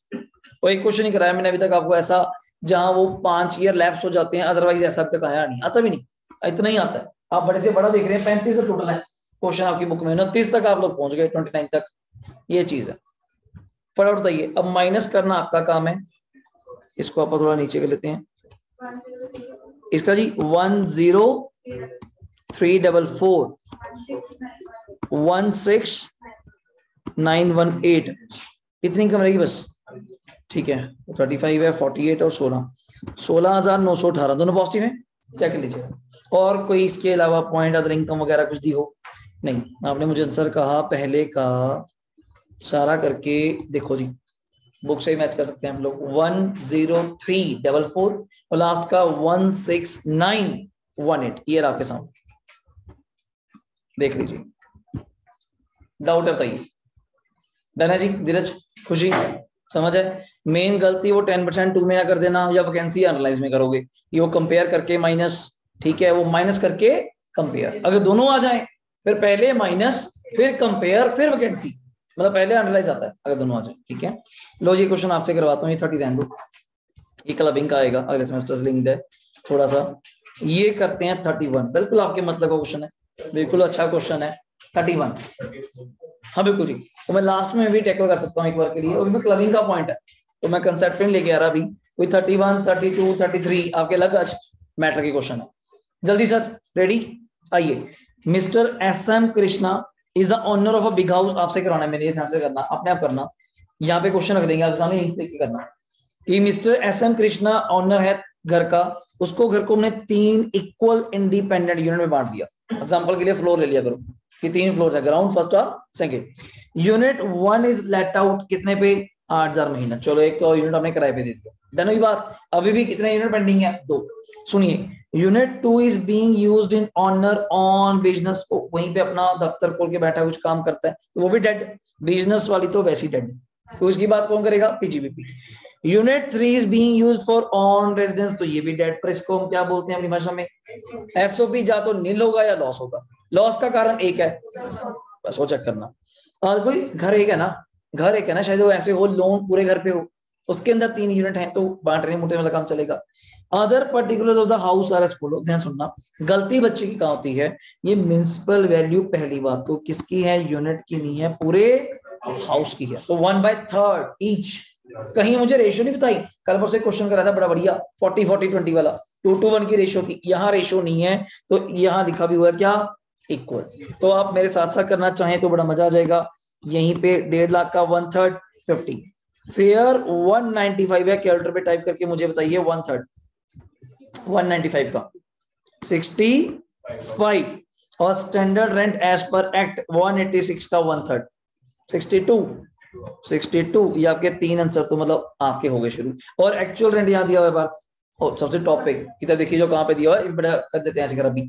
और एक क्वेश्चन ही कराया मैंने अभी तक आपको ऐसा जहां वो 5 ईयर लैप्स हो जाते हैं, अदरवाइज ऐसा अब तक आया नहीं, आता भी नहीं, इतना ही आता है। आप बड़े से बड़ा देख रहे हैं, 35 से टोटल है क्वेश्चन आपकी बुक में, 29 तक आप लोग पहुंच गए, 29 तक, ये चीज है। फटाफट बताइए, अब माइनस करना आपका काम है, इसको आप थोड़ा नीचे कर लेते हैं, इसका जी 10344 16918, इतनी कम रहेगी बस, ठीक है। 35 है, 48 और 16,918 दोनों पॉजिटिव है, चेक लीजिए। और कोई इसके अलावा पॉइंट अदर इनकम वगैरह कुछ दी हो, नहीं, आपने मुझे आंसर कहा पहले का सारा करके देखो जी, बुक से ही मैच कर सकते हैं हम लोग। 10344 और लास्ट का 16918, ये आपके सामने देख लीजिए। डाउट है बताइए। डन है जी धीरज, खुशी, समझ है। मेन गलती वो 10% टू में ना कर देना या वैकेंसी एनालाइज में करोगे, ये वो कंपेयर करके माइनस, ठीक है, वो माइनस करके कंपेयर, अगर दोनों आ जाए फिर पहले माइनस फिर कंपेयर फिर वैकेंसी, मतलब पहले एनालाइज आता है अगर दोनों आ जाए, ठीक है। लो जी क्वेश्चन आपसे करवाता हूँ, ये 30 रहने दो, ये क्लबिंग का आएगा अगले सेमेस्टर से लिंक्ड है थोड़ा सा। ये करते हैं 31, बिल्कुल आपके मतलब का क्वेश्चन है, बिल्कुल अच्छा क्वेश्चन है 31। हाँ बिल्कुल जी, तो मैं लास्ट में भी टैकल कर सकता हूँ एक बार के लिए, और मैं क्लबिंग का पॉइंट है तो मैं कंसेप्ट नहीं लेके आ रहा अभी। कोई 31, 32, 33 आपके अलग आज मैटर के क्वेश्चन है। जल्दी सर, रेडी, आइए। Mister S M Krishna is the owner of a big house, आपसे कराना है मैंने, ये ध्यान से करना, अपने आप करना। यहाँ पे क्वेश्चन रख देंगे आपके सामने, यहीं से करना। कि mister S M Krishna owner है घर का, उसको घर को हमने 3 इक्वल इंडिपेंडेंट यूनिट में बांट दिया। एग्जांपल के लिए फ्लोर ले लिया करो कि 3 फ्लोर है, ग्राउंड, फर्स्ट और second. Unit 1 is let out कितने पे, 8000 महीना। चलो एक तो यूनिट हमने किराए पे दे दिया, डन हुई बात। अभी भी कितने यूनिट पेंडिंग है, 2। सुनिए, unit 2 is being used in owner own business, वहीं पे अपना दफ्तर खोल के बैठा कुछ काम करता है तो वो भी डेड, बिजनेस वाली तो वैसी डेड, तो इसकी बात कौन करेगा, PGBP. Unit 3 is being used for on residence, तो ये भी डेड, पर इसको हम क्या बोलते हैं अपनी भाषा में, एसओपी। जा तो नील होगा या लॉस होगा, लॉस का कारण एक है, बस वो चेक करना। और कोई घर एक है ना, घर एक है ना, शायद वो ऐसे हो लोन पूरे घर पे हो, उसके अंदर 3 यूनिट हैं तो बांट रहे मोटे वाला काम चलेगा। Other particulars of the house are as follow, ध्यान सुनना, गलती बच्चे की कहाँ होती है, ये म्युनिसिपल वैल्यू पहली बात तो किसकी है, यूनिट की नहीं है, पूरे हाउस की है, तो 1/3 ईच। कहीं मुझे रेशियो नहीं बताई, कल परसों क्वेश्चन करा था बड़ा बढ़िया 40-40-20 वाला, 2:1 की रेशियो थी, यहाँ रेशियो नहीं है, तो यहाँ लिखा भी हुआ है क्या, इक्वल। तो आप मेरे साथ साथ करना चाहें तो बड़ा मजा आ जाएगा। यहीं पे 1.5 लाख का 1/3 50, फेयर 195 है, कैलकुलेटर पे टाइप करके मुझे बताइए 1/3 195 का 65, और standard rent as per act 186 का 1/3 62 ये आपके 3 आंसर तो मतलब आपके हो गए शुरू। और एक्चुअल रेंट यहाँ दिया हुआ है बात, और सबसे टॉप पे किताब देखिए जो कहाँ पे दिया हुआ है, बड़ा कर देते हैं ऐसे कर अभी।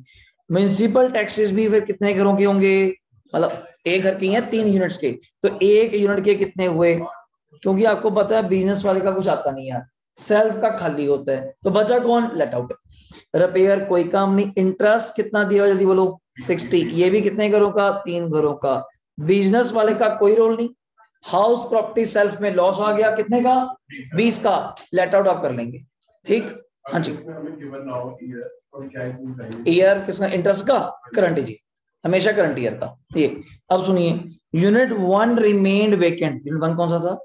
म्युनिसिपल टैक्सेस भी फिर कितने घरों के होंगे, मतलब एक घर के हैं 3 यूनिट्स के, तो एक यूनिट के कितने हुए, क्योंकि आपको पता है बिजनेस वाले का कुछ आता नहीं यार, सेल्फ का खाली होता है, तो बचा कौन, लेट आउट। रिपेयर कोई काम नहीं, इंटरेस्ट कितना दिया जल्दी बोलो, 60, ये भी कितने घरों का, 3 घरों का। बिजनेस वाले का कोई रोल नहीं। हाउस प्रॉपर्टी सेल्फ में लॉस आ गया कितने का, 20 का, लेट आउट आप कर लेंगे, ठीक। हाँ जी, ईयर किसका, इंटरेस्ट का, करंट जी, हमेशा करंट ईयर का। ये अब सुनिए, यूनिट 1 रिमेन्ड वेकेंट, यूनिट 1 कौन सा था,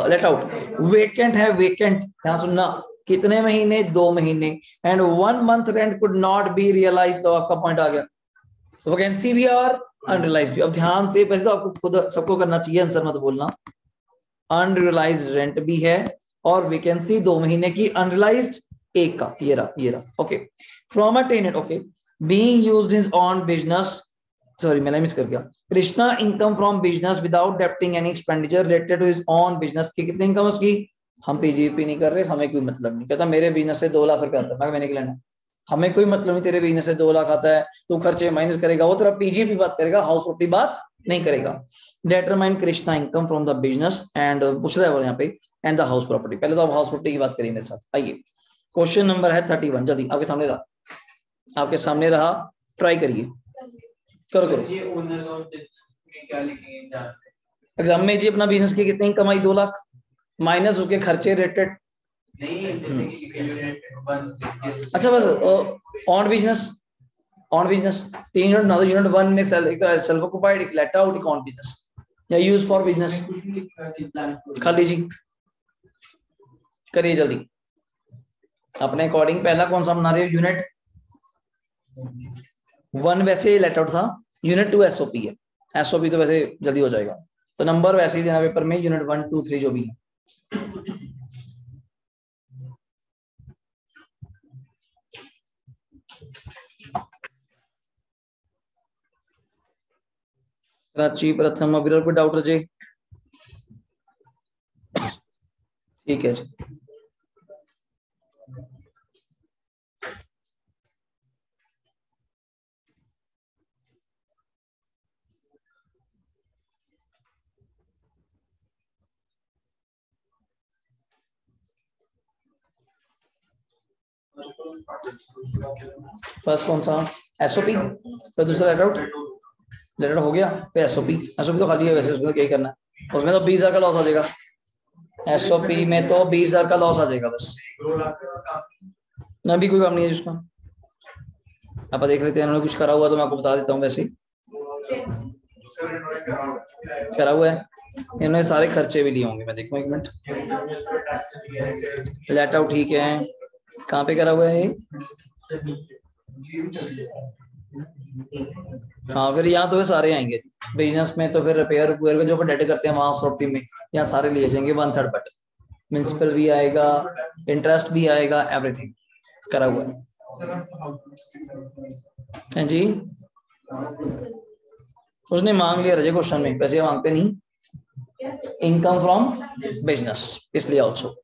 लेट आउट, वेकेंट है, वेकेंट ध्यान सुनना, कितने महीने, 2 महीने, and 1 month rent could not be realise, तो आपका पॉइंट आ गया, वैकेंसी भी और अनरियलाइज भी। अब ध्यान से, वैसे तो आपको खुद सबको करना चाहिए, आंसर मत बोलना। अनरियलाइज रेंट भी है और वैकेंसी 2 महीने की, अनरियलाइज्ड 1 का, ये रहा okay. From a tenant, okay, being used in own business, sorry मैंने मिस कर गया, Krishna income from business without deducting any expenditure related to his own business की, कितनी इनकम उसकी, हम पीजीपी नहीं कर रहे, हमें कोई मतलब नहीं, कहता मेरे बिजनेस से 2 लाख रुपए आता है, मैंने क्या लेना, हमें कोई मतलब नहीं, तेरे बिजनेस से 2 लाख आता है, तू खर्चे माइनस करेगा, वो तेरा पीजीपी बात करेगा, हाउस प्रॉपर्टी बात नहीं करेगा। Determine Krishna income from the business and पूछ रहा है यहाँ पे, एंड द हाउस प्रॉपर्टी, पहले तो आप हाउस प्रॉपर्टी की बात करिए मेरे साथ, आइए। क्वेश्चन नंबर है 31, जल्दी आपके सामने रहा, आपके सामने रहा, ट्राई करिए, करो करो। ये ओनर लोन में क्या लिखेंगे एग्जाम में जी, अपना बिजनेस की कितनी कमाई, 2 लाख माइनस उसके खर्चे रेटेड नहीं, जैसे कि यूनिट 1, अच्छा बस on business, on business 3 unit ना, यूनिट 1 में सेल्फ ऑक्युपाइड, एक लेट आउट, एक ऑन बिजनेस या यूज फॉर बिजनेस, खाली जी करिए जल्दी अपने अकॉर्डिंग। पहला कौन सा बना रहे हो, यूनिट 1 वैसे लेट आउट था, यूनिट 2 एसओपी है, एसओपी तो वैसे जल्दी हो जाएगा, तो नंबर वैसे ही देना पेपर में, यूनिट 1 2 3 जो भी है। कराची प्रथम अविरल को डाउट रजे, ठीक है जी। फर्स्ट कौन सा एसओपी, फिर दूसरा लेट आउट, लेट आउट हो गया, फिर एसओपी, एसओपी तो खाली है वैसे, उसमें तो क्या ही करना है, उसमें तो 20,000 का लॉस आ जाएगा, एसओपी में तो 20,000 का लॉस आ जाएगा बस, अभी कोई काम नहीं है जिसका। आप देख लेते हैं, उन्होंने कुछ करा हुआ तो मैं आपको बता देता हूँ, वैसे करा हुआ है, इन्होंने सारे खर्चे भी लिए होंगे, मैं देखूँ एक मिनट, लेट आउट ठीक है, कहाँ पे करा हुआ है ये, हाँ फिर यहाँ तो फिर सारे आएंगे बिजनेस में, तो फिर रिपेयर का जो डेट करते हैं वहां प्रॉपर्टी में, यहाँ सारे लिए जाएंगे 1/3, बट म्यूनसिपल भी आएगा, इंटरेस्ट भी आएगा, एवरीथिंग करा हुआ है जी। उसने मांग लिया रजे क्वेश्चन में, पैसे मांगते नहीं, इनकम फ्रॉम बिजनेस, इसलिए ऑल्सो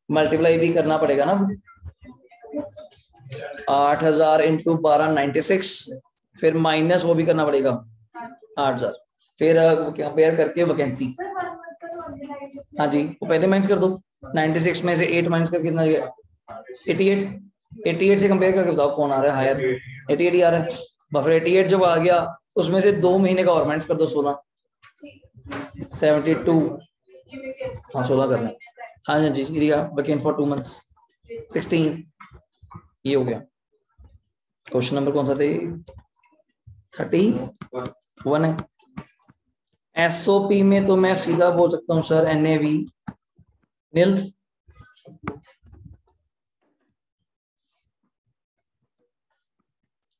मल्टीप्लाई भी करना पड़ेगा ना, 8,000 इंटू 12 96, फिर माइनस वो भी करना पड़ेगा 8,000, फिर कंपेयर करके वैकेंसी, हाँ जी वो पहले माइनस कर दो, 96 में से 8 माइनस करके कितना गया 88, 88 से कंपेयर करके बताओ कौन आ रहा है हायर, 88 ही आ रहा है, फिर 88 जब आ गया उसमें से 2 महीने का और माइनस कर दो, 16 72, हाँ 16 करना है, हाँ जी वैकेंट फॉर 2 मंथ्स 16, ये हो गया। क्वेश्चन नंबर कौन सा थे, 31 है। एसओपी में तो मैं सीधा बोल सकता हूँ सर एनएवी नील,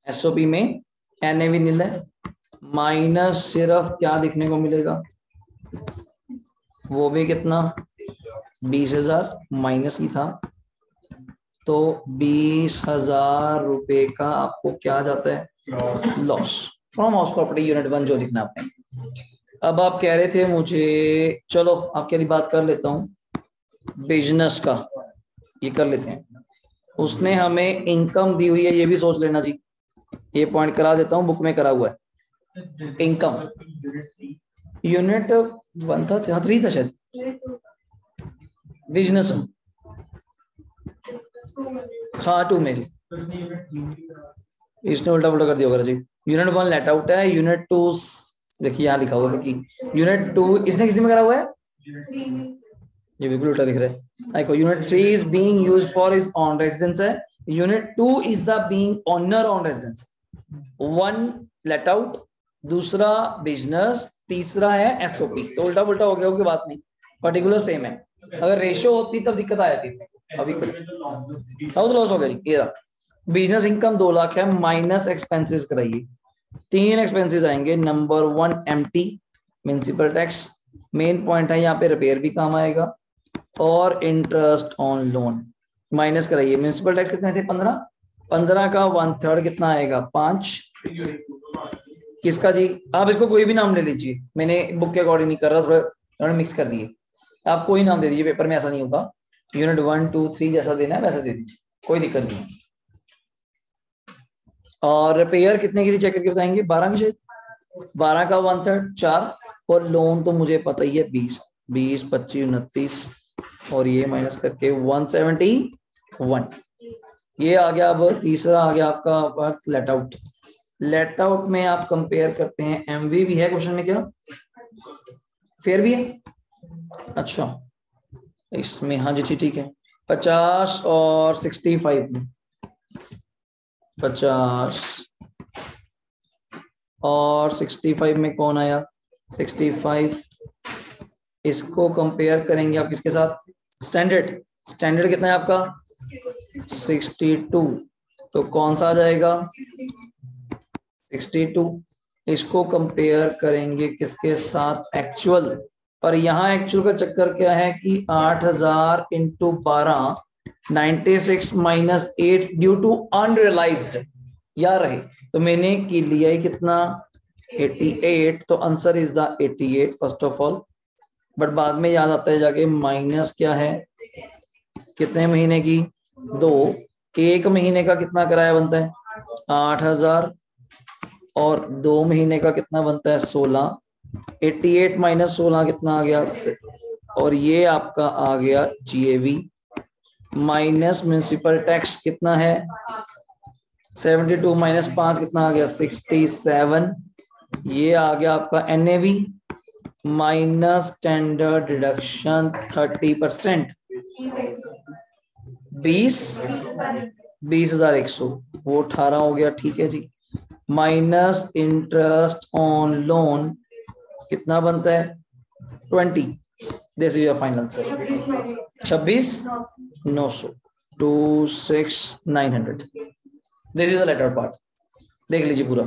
एसओपी में एनएवी नील है, माइनस सिर्फ क्या दिखने को मिलेगा, वो भी कितना 20,000 माइनस ही था, तो 20,000 रुपए का आपको क्या जाता है loss from house property unit 1 जो लिखना आपने। अब आप कह रहे थे मुझे, चलो आपके लिए बात कर लेता हूं बिजनेस का, ये कर लेते हैं, उसने हमें इनकम दी हुई है, ये भी सोच लेना जी, ये पॉइंट करा देता हूं, बुक में करा हुआ है, इनकम यूनिट 1 था, 3 था शायद, बिजनेस हाँ 2 में जी, इसने उल्टा पुल्टा कर दिया होगा जी, यूनिट 1 लेट आउट है, यूनिट 2 देखिए यहाँ लिखा हुआ है कि यूनिट 2 इसने किसने में करा हुआ है, ये बिल्कुल उल्टा लिख रहा है, देखो unit 3 is being used for his own residence है, unit 2 is the being owner own residence, 1 let out, दूसरा बिजनेस, तीसरा है एसओपी, तो उल्टा पुल्टा हो गया, कोई बात नहीं, पर्टिकुलर सेम है, अगर रेशियो होती तब दिक्कत आ जाती, अभी तो लॉस हो गया जी, ये बिजनेस इनकम 2 लाख है, माइनस एक्सपेंसेस कराइए, 3 एक्सपेंसेस आएंगे, number 1 MT municipal tax, main point है यहाँ पे रिपेयर भी काम आएगा, और इंटरेस्ट ऑन लोन माइनस कराइए, म्युनिसिपल टैक्स कितने थे 15, 15 का 1/3 कितना आएगा 5, किसका जी, आप इसको कोई भी नाम ले लीजिए, मैंने बुक के अकॉर्डिंग नहीं कर रहा, थोड़ा उन्होंने मिक्स कर दिए, आप कोई नाम दे दीजिए, पेपर में ऐसा नहीं होगा, यूनिट 1 2 3 जैसा देना है वैसा दे दीजिए, कोई दिक्कत नहीं है। और रिपेयर कितने की थी चेक करके बताएंगे, 12 की शायद, 12 का 1/3 4, और लोन तो मुझे पता ही है 20 20 25 29, और ये माइनस करके 171, ये आ गया। अब तीसरा आ गया आपका पास लेट आउट, लेट आउट में आप कंपेयर करते हैं, एमवी भी है क्वेश्चन में क्या, फेयर भी है, अच्छा इसमें हाँ जी ठीक है, 50 और 65 में, 50 और 65 में कौन आया 65, इसको कंपेयर करेंगे आप किसके साथ, स्टैंडर्ड, स्टैंडर्ड कितना है आपका 62, तो कौन सा आ जाएगा 62, इसको कंपेयर करेंगे किसके साथ एक्चुअल, और यहाँ एक्चुअल का चक्कर क्या है कि 8,000 into 12 96 minus 8 due to unrealised, या रहे, तो मैंने की लिया है कितना 88, तो answer is the 88 first of all, but बाद में याद आता है जाके माइनस क्या है, कितने महीने की 2, एक महीने का कितना किराया बनता है 8000, और 2 महीने का कितना बनता है 16, 88 माइनस 16 कितना आ गया, और ये आपका आ गया GAV माइनस म्यूनिसिपल टैक्स कितना है 72 माइनस 5 कितना आ गया 67, ये आ गया आपका NAV माइनस स्टैंडर्ड डिडक्शन 30%, 20,100 वो 18 हो गया, ठीक है जी, माइनस इंटरेस्ट ऑन लोन कितना बनता है 20, this is your final answer 26,900 26,900, this is the latter part, देख लीजिए पूरा,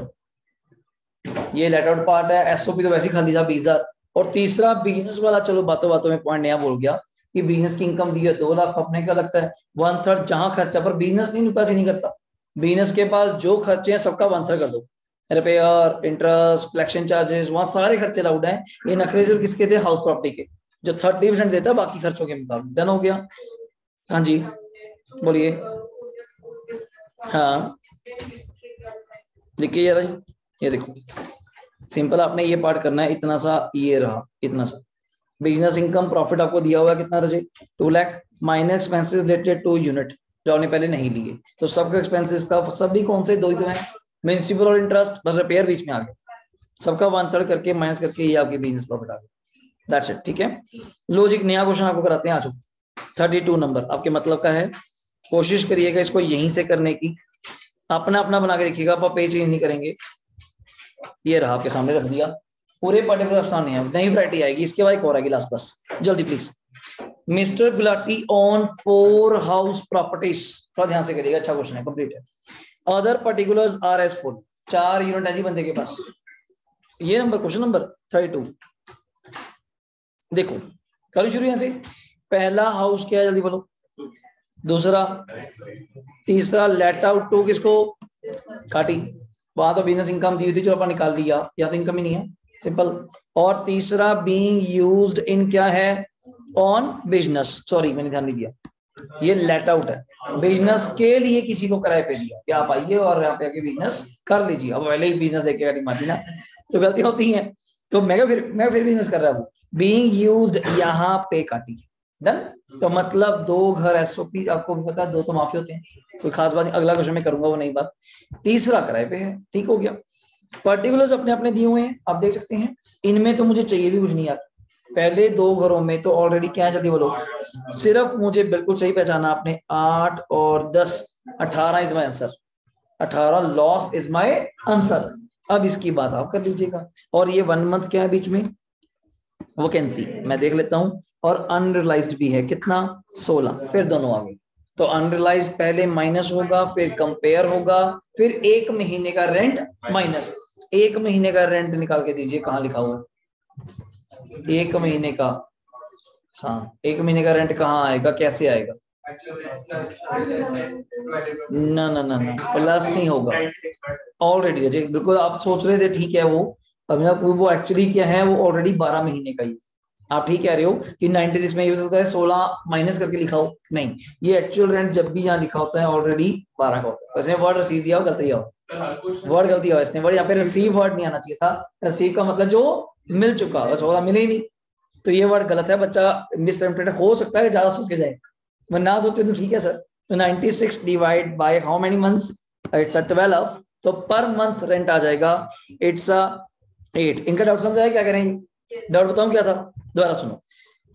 ये लेटर आउट पार्ट है। SOP तो वैसे ही खाली था 20,000, और तीसरा बिजनेस वाला, चलो बातों बातों में पॉइंट नया बोल गया कि बिजनेस की इनकम दी है 2 लाख, अपने क्या लगता है 1/3 जहां खर्चा, पर बिजनेस नहीं नुकताजी नहीं करता, बिजनेस के पास जो खर्चे हैं सबका 1/3 कर दो, रिपेयर इंटरेस्ट कलेक्शन चार्जेस वहां सारे खर्चे लाउड हैं, ये नखरे सिर्फ किसके थे हाउस प्रॉपर्टी के, जो 30% देता है बाकी खर्चों के मुताबिक, डन हो गया। हाँ जी बोलिए, हाँ देखिए जरा जी, ये देखो सिंपल आपने ये पार्ट करना है, इतना सा ये रहा, इतना सा बिजनेस इनकम प्रॉफिट आपको दिया हुआ है कितना रजे 2 lakh, minus expenses related to unit जो आपने पहले नहीं लिए, तो सबका एक्सपेंसेस का सभी कौन से 2 ही तो है, म्युनिसिपल और इंटरेस्ट, बस रिपेयर बीच में आ गया, सबका 1/3 करके माइनस करके ये आपकी बिजनेस प्रॉफिट आ गया, दैट्स इट, ठीक है। लॉजिक नया क्वेश्चन आपको कराते हैं, आ जाओ 32 नंबर आपके मतलब का है, कोशिश करिएगा इसको यहीं से करने की, अपना अपना बना के देखिएगा, आप पेज चेंज नहीं करेंगे, ये रहा आपके सामने रख दिया, पूरे पर्टिकुलर सामने है, नई वैरायटी आएगी, इसके बाद एक और आएगी लास्ट, बस जल्दी please. Mister Gulati own 4 house properties, थोड़ा ध्यान से करिएगा, अच्छा क्वेश्चन है, कंप्लीट है। Other particulars are as follow, 4 unit है जी बंदे के पास, ये नंबर क्वेश्चन नंबर 32, देखो कल शुरू यहां से, पहला हाउस क्या है जल्दी बोलो, दूसरा, तीसरा लेट आउट टू किसको काटी, वहां तो बिजनेस इनकम दी थी जो अपन निकाल दिया, या तो इनकम ही नहीं है सिंपल, और तीसरा बीइंग यूज्ड इन क्या है ऑन बिजनेस, सॉरी मैंने ध्यान नहीं दिया, ये लेट आउट है, बिजनेस के लिए किसी को किराए पे दिया कि आप आइए और यहाँ पे आके बिजनेस कर लीजिए, अब पहले ही बिजनेस देके मार्जिन ना, तो गलती होती है, तो मैं फिर बिजनेस कर रहा हूँ, बीइंग यूज्ड यहाँ पे काटी, डन, तो मतलब 2 घर SOP आपको पता है 2 तो माफी होते हैं, कोई खास बात नहीं, अगला क्वेश्चन में करूंगा वो नई बात, तीसरा किराए पे है, ठीक हो गया, पर्टिकुलर्स अपने अपने दिए हुए हैं आप देख सकते हैं, इनमें तो मुझे चाहिए भी कुछ नहीं यार, पहले 2 घरों में तो ऑलरेडी क्या है जल्दी बोलो, सिर्फ मुझे बिल्कुल सही पहचाना आपने 8 और 10, 18 is my answer, 18 loss is my answer, अब इसकी बात आप कर लीजिएगा, और ये 1 मंथ क्या है बीच में वैकेंसी मैं देख लेता हूं, और अनरियलाइज्ड भी है कितना 16, फिर दोनों आ गए, तो अनरियलाइज्ड पहले माइनस होगा, फिर कंपेयर होगा, फिर 1 महीने का रेंट माइनस, 1 महीने का रेंट निकाल के दीजिए, कहां लिखा हुआ 1 महीने का, हाँ 1 महीने का रेंट कहाँ आएगा, कैसे आएगा, ना ना ना ना प्लस नहीं होगा, ऑलरेडी अजय बिल्कुल आप सोच रहे थे ठीक है, वो एक्चुअली क्या है, वो ऑलरेडी 12 महीने का ही, आप ठीक कह रहे हो कि 96 में यूज होता है 16 माइनस करके लिखा हो, नहीं ये एक्चुअल रेंट जब भी यहाँ लिखा होता है ऑलरेडी 12 का होता है, इसने वर्ड रिसीव दिया हो गलती हो, वर्ड गलती हो, इसने वर्ड यहाँ पे रिसीव वर्ड नहीं आना चाहिए था, रिसीव का मतलब जो मिल चुका, बस 16 मिले ही नहीं, तो ये वर्ड गलत है, बच्चा मिसइंटरप्रेट हो सकता है, ज्यादा सोच के जाए, मैं ना सोचे तो ठीक है सर, तो 96 divide by how many months, it's 12, तो पर मंथ रेंट आ जाएगा इट्स 8, इनका डाउट समझ आया क्या करेंगे, डाउट बताऊं क्या था, दोबारा सुनो,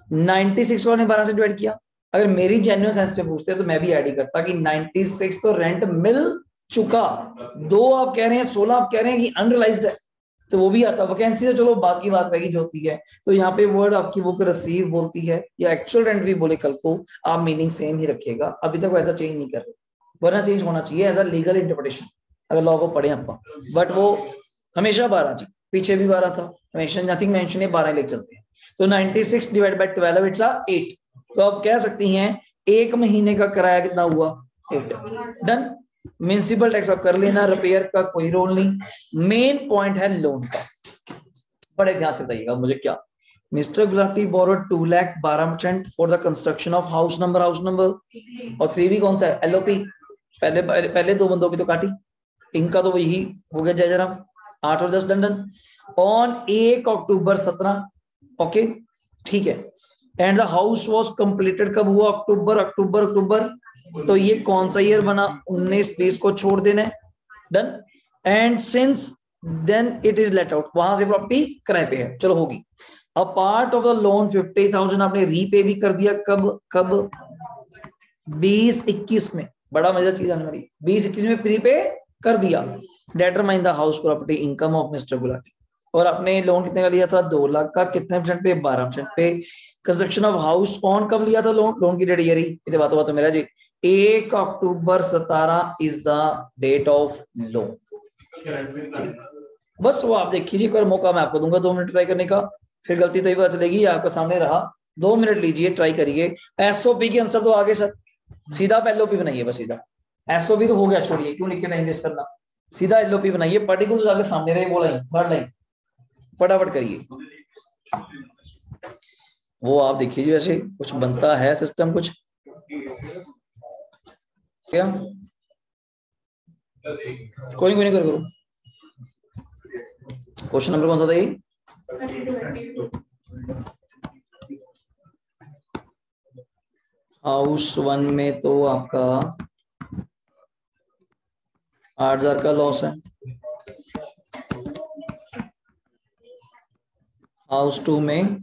96 को 12 से डिवाइड किया, अगर मेरी जेन्युइन सेंस से पूछते तो मैं भी ऐड ही करता कि 96 तो रेंट मिल चुका, 2 आप कह रहे हैं 16 आप कह रहे हैं कि अनरियलाइज्ड है, तो वो भी आता, वैकेंसी तो चलो बात की बात रहेगी जो होती है, तो यहाँ पे वर्ड आपकी बुक रिसीव बोलती है या एक्चुअल रेंट भी बोले कल को, आप मीनिंग सेम ही रखिएगा, अभी तक वैसा चेंज नहीं कर रहे, वरना चेंज होना चाहिए एज अ लीगल इंटरप्रिटेशन, अगर लॉ को पढ़े आप, बट वो हमेशा 12 जी, पीछे भी 12 था, नथिंग मेंशन है 12 लेके चलते हैं, तो 96 डिवाइड बाय 12 इट्स 8, तो आप कह सकती हैं 1 महीने का किराया कितना हुआ 8, डन, म्युनिसिपल टैक्स आप कर लेना, रिपेयर का कोई रोल नहीं। मेन पॉइंट है लोन का, बड़े ध्यान से बताइएगा मुझे क्या। Mister Gulati borrowed 2 lakh 12% for the construction of house number और 3 भी कौन सा है, एलओपी। पहले दो बंदों की तो काटी, इनका तो वही हो गया जयराम, 8 और 10 लंदन ऑन 1 अक्टूबर 17। ओके ठीक है। And the house was completed कब हुआ, अक्टूबर। तो ये कौन सा ईयर बना, 19-20 को छोड़ देना है, done. And since then it is let out, वहां से प्रॉपर्टी किराए पे है, चलो होगी। A part of the loan 50,000 आपने रीपे भी कर दिया, कब 20-21 में, बड़ा मजा चीज आने वाली, 20-21 में प्रीपे कर दिया। Determine the house property income of mister Gulati. और आपने लोन कितने का लिया था, 2 लाख का, कितने परसेंट पे, 12% पे। कंस्ट्रक्शन ऑफ हाउस ऑन कब लिया था लोन की डेट यही, ये बात मेरा जी 1 October 17 is the date of loan. बस वो आप देखिए, एक बार मौका मैं आपको दूंगा 2 मिनट ट्राई करने का, फिर गलती तभी पता चलेगी, आपके सामने रहा। 2 मिनट लीजिए, ट्राई करिए। एसओपी के आंसर तो आगे सर, सीधा आप एलओपी बनाइए, बस सीधा एसओपी तो हो गया, छोड़िए क्यों लिख के टाइम वेस्ट करना, सीधा एलओपी बनाइए, पर्टिकुलर आगे सामने रहे, वो लाइन थर्ड लाइन फटाफट करिए। वो आप देखिए जी, वैसे कुछ बनता है सिस्टम कुछ क्या, कोई नहीं करो। क्वेश्चन नंबर कौन सा था ये, हाउस 1 में तो आपका 8,000 का लॉस है, हाउस 2 में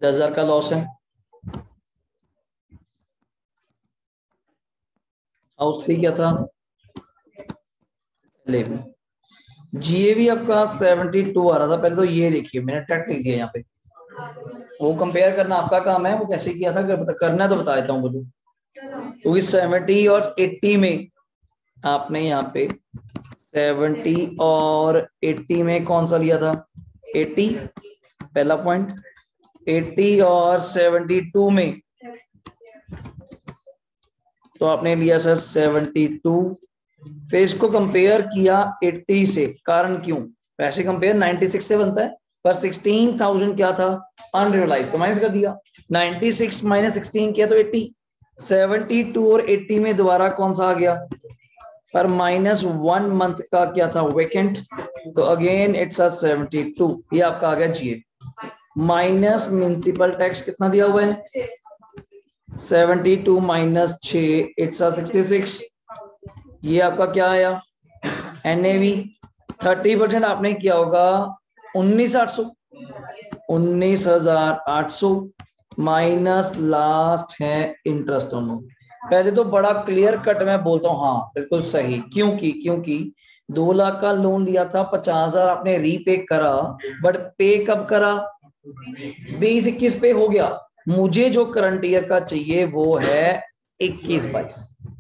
10,000 का लॉस है, हाउस 3 क्या था 11। जीएवी आपका 72 आ रहा था, पहले तो ये देखिए मैंने टैक्स लिख दिया यहाँ पे, वो कंपेयर करना आपका काम है, वो कैसे किया था, अगर करना है तो बता देता हूँ बोलूँ, क्योंकि 70 और 80 में आपने यहाँ पे 70 और 80 में कौन सा लिया था, 80 पहला पॉइंट, 80 और 72 में तो आपने लिया सर 72, फिर इसको कंपेयर किया 80 से, कारण क्यों, वैसे कंपेयर 96 से बनता है, पर 16,000 क्या था अनरियलाइज, तो माइनस कर दिया, 96 माइनस 16 किया तो 80, 72 और 80 में दोबारा कौन सा आ गया, पर -1 मंथ का क्या था वेकेंट, तो अगेन इट्स अ 72, ये आपका आ गया जीए, माइनस म्युनिसिपल टैक्स कितना दिया हुआ है 72 माइनस 6 इट्स अ 66, ये आपका क्या आया एनएवी, 30% आपने किया होगा 19,800 माइनस लास्ट है इंटरेस्ट दोनों। पहले तो बड़ा क्लियर कट मैं बोलता हूँ, हाँ बिल्कुल सही, क्योंकि 2 लाख का लोन लिया था, 50,000 आपने रीपे करा, बट पे कब करा 20-21 पे हो गया, मुझे जो करंट ईयर का चाहिए वो है 21-22,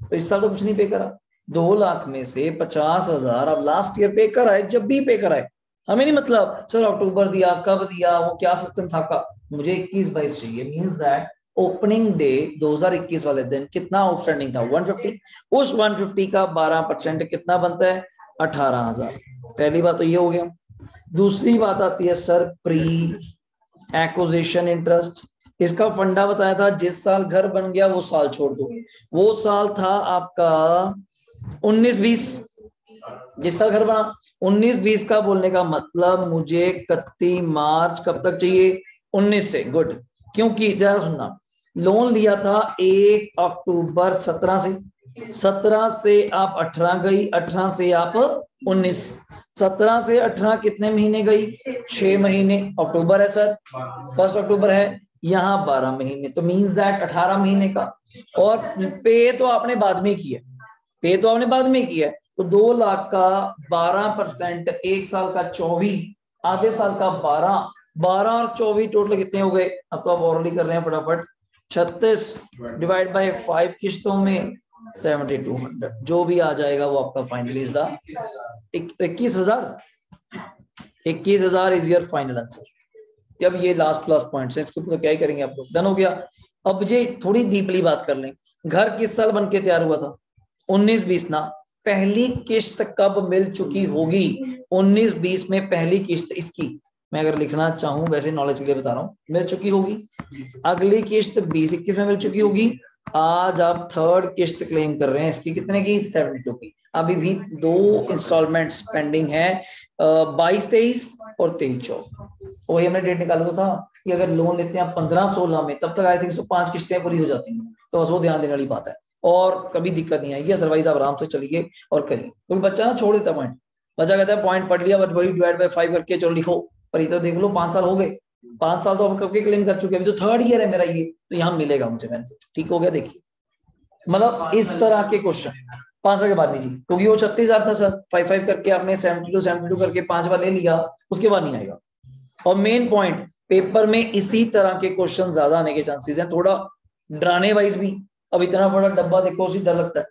तो इस साल तो कुछ नहीं पे करा, 2 लाख में से 50,000 अब लास्ट ईयर पे कराए, जब भी पे कराए, हमें नहीं मतलब सर अक्टूबर दिया कब दिया वो क्या सिस्टम था का, मुझे 21-22 चाहिए, मींस दैट ओपनिंग डे 2021 वाले दिन कितना आउटस्टैंडिंग था 150, उस 150 का 12% कितना बनता है 18,000, पहली बात तो ये हो गया। दूसरी बात आती है सर प्री एक्विजिशन इंटरेस्ट, इसका फंडा बताया था, जिस साल घर बन गया वो साल छोड़ दो, वो साल था आपका 19-20, जिस साल घर बना 19-20 का बोलने का मतलब मुझे 31 मार्च कब तक चाहिए 19 से, गुड, क्योंकि जरा सुनना, लोन लिया था 1 अक्टूबर 17 से, 17 से आप 18 गई, 18 से आप 19, 17 से 18 कितने महीने गई 6 महीने, अक्टूबर है सर, 1 अक्टूबर है, यहाँ 12 महीने, तो मींस दैट 18 महीने का, और पे तो आपने बाद में किया, पे तो आपने बाद में किया, तो 2 लाख का 12%, एक साल का 24, आधे साल का 12, 12 और 24 टोटल कितने हो गए, अब तो आप ऑलरेडी कर रहे हैं फटाफट, 36 डिवाइड बाय 5 किस्तों में 7200, जो भी आ जाएगा वो आपका finally is the 21,000 is your final answer. अब ये लास्ट पॉइंट्स है, इसके ऊपर तो क्या ही करेंगे आप लोग, डन हो गया। अब ये थोड़ी डीपली बात कर लें, घर किस साल बन के तैयार हुआ था? 19-20 ना। पहली किस्त कब मिल चुकी होगी? 19-20 में पहली किस्त इसकी, मैं अगर लिखना चाहूं, वैसे नॉलेज के लिए बता रहा हूं, मिल चुकी होगी। अगली किस्त 20-21 में मिल चुकी होगी। आज आप थर्ड किस्त क्लेम कर रहे हैं इसकी, कितने की? 72 की। अभी भी 2 इंस्टॉलमेंट्स पेंडिंग है, 22-23 और 23-24। वही हमने डेट निकाला तो था कि अगर लोन लेते हैं 15-16 में, तब तक आई थिंक 5 किस्तें पूरी हो जाती हैं, तो वो ध्यान देने वाली बात है और कभी दिक्कत नहीं आएगी। अदरवाइज आप आराम से चलिए और करिए। कोई बच्चा ना छोड़ देता पॉइंट, बच्चा कहता है पॉइंट पढ़ लिया बट वही डिवाइड बाय 5 करके चलो लिखो, पर ये तो देख लो 5 साल हो गए, 5 साल तो अब कब के क्लेम कर चुके हैं, अभी तो थर्ड ईयर है मेरा ये, तो यहाँ मिलेगा मुझे बेनिफिट। ठीक हो गया? देखिए मतलब इस तरह के क्वेश्चन 5 साल के बाद नहीं जी, क्योंकि वो 36,000 था सर, 5 करके आपने 72 करके 5 बार ले लिया, उसके बाद नहीं आएगा। और मेन पॉइंट, पेपर में इसी तरह के क्वेश्चन ज्यादा आने के चांसेस हैं, थोड़ा डराने वाइज भी। अब इतना बड़ा डब्बा देखो, उसी डर लगता है,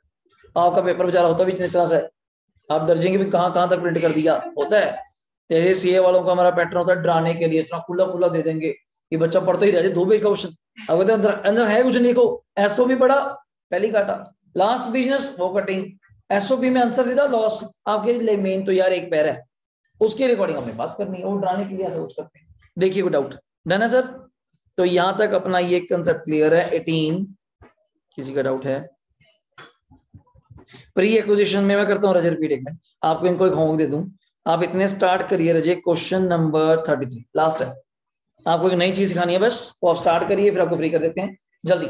आपका पेपर बेचारा होता भी इतने तरह से, आप डर जाएंगे भी कहाँ कहाँ तक प्रिंट कर दिया होता है। जैसे सीए वालों का हमारा पैटर्न होता है डराने के लिए, इतना खुला खुला दे देंगे कि बच्चा पढ़ता ही रह जाए, 2 पेज का क्वेश्चन, अब कहते अंदर अंदर है कुछ नहीं, को एसओ भी पढ़ा, पहली काटा, लास्ट बिजनेस वो कटिंग, एसओपी में आंसर सीधा लॉस। आपके लिए मेन तो यार एक पैर है, उसके रिकॉर्डिंग हमने बात करनी है, वो डराने के लिए ऐसा कुछ करते हैं। देखिए कोई डाउट डन है सर? तो यहां तक अपना ये कंसेप्ट क्लियर है। 18 किसी का डाउट है? प्री एक्विजिशन में मैं करता हूँ रजे रिपीट, एक मिनट आपको इनको एक होमवर्क दे दूं, आप इतने स्टार्ट करिए रजे। क्वेश्चन नंबर 33 लास्ट है, आपको एक नई चीज सिखानी है बस, वो आप स्टार्ट करिए फिर आपको फ्री कर देते हैं जल्दी।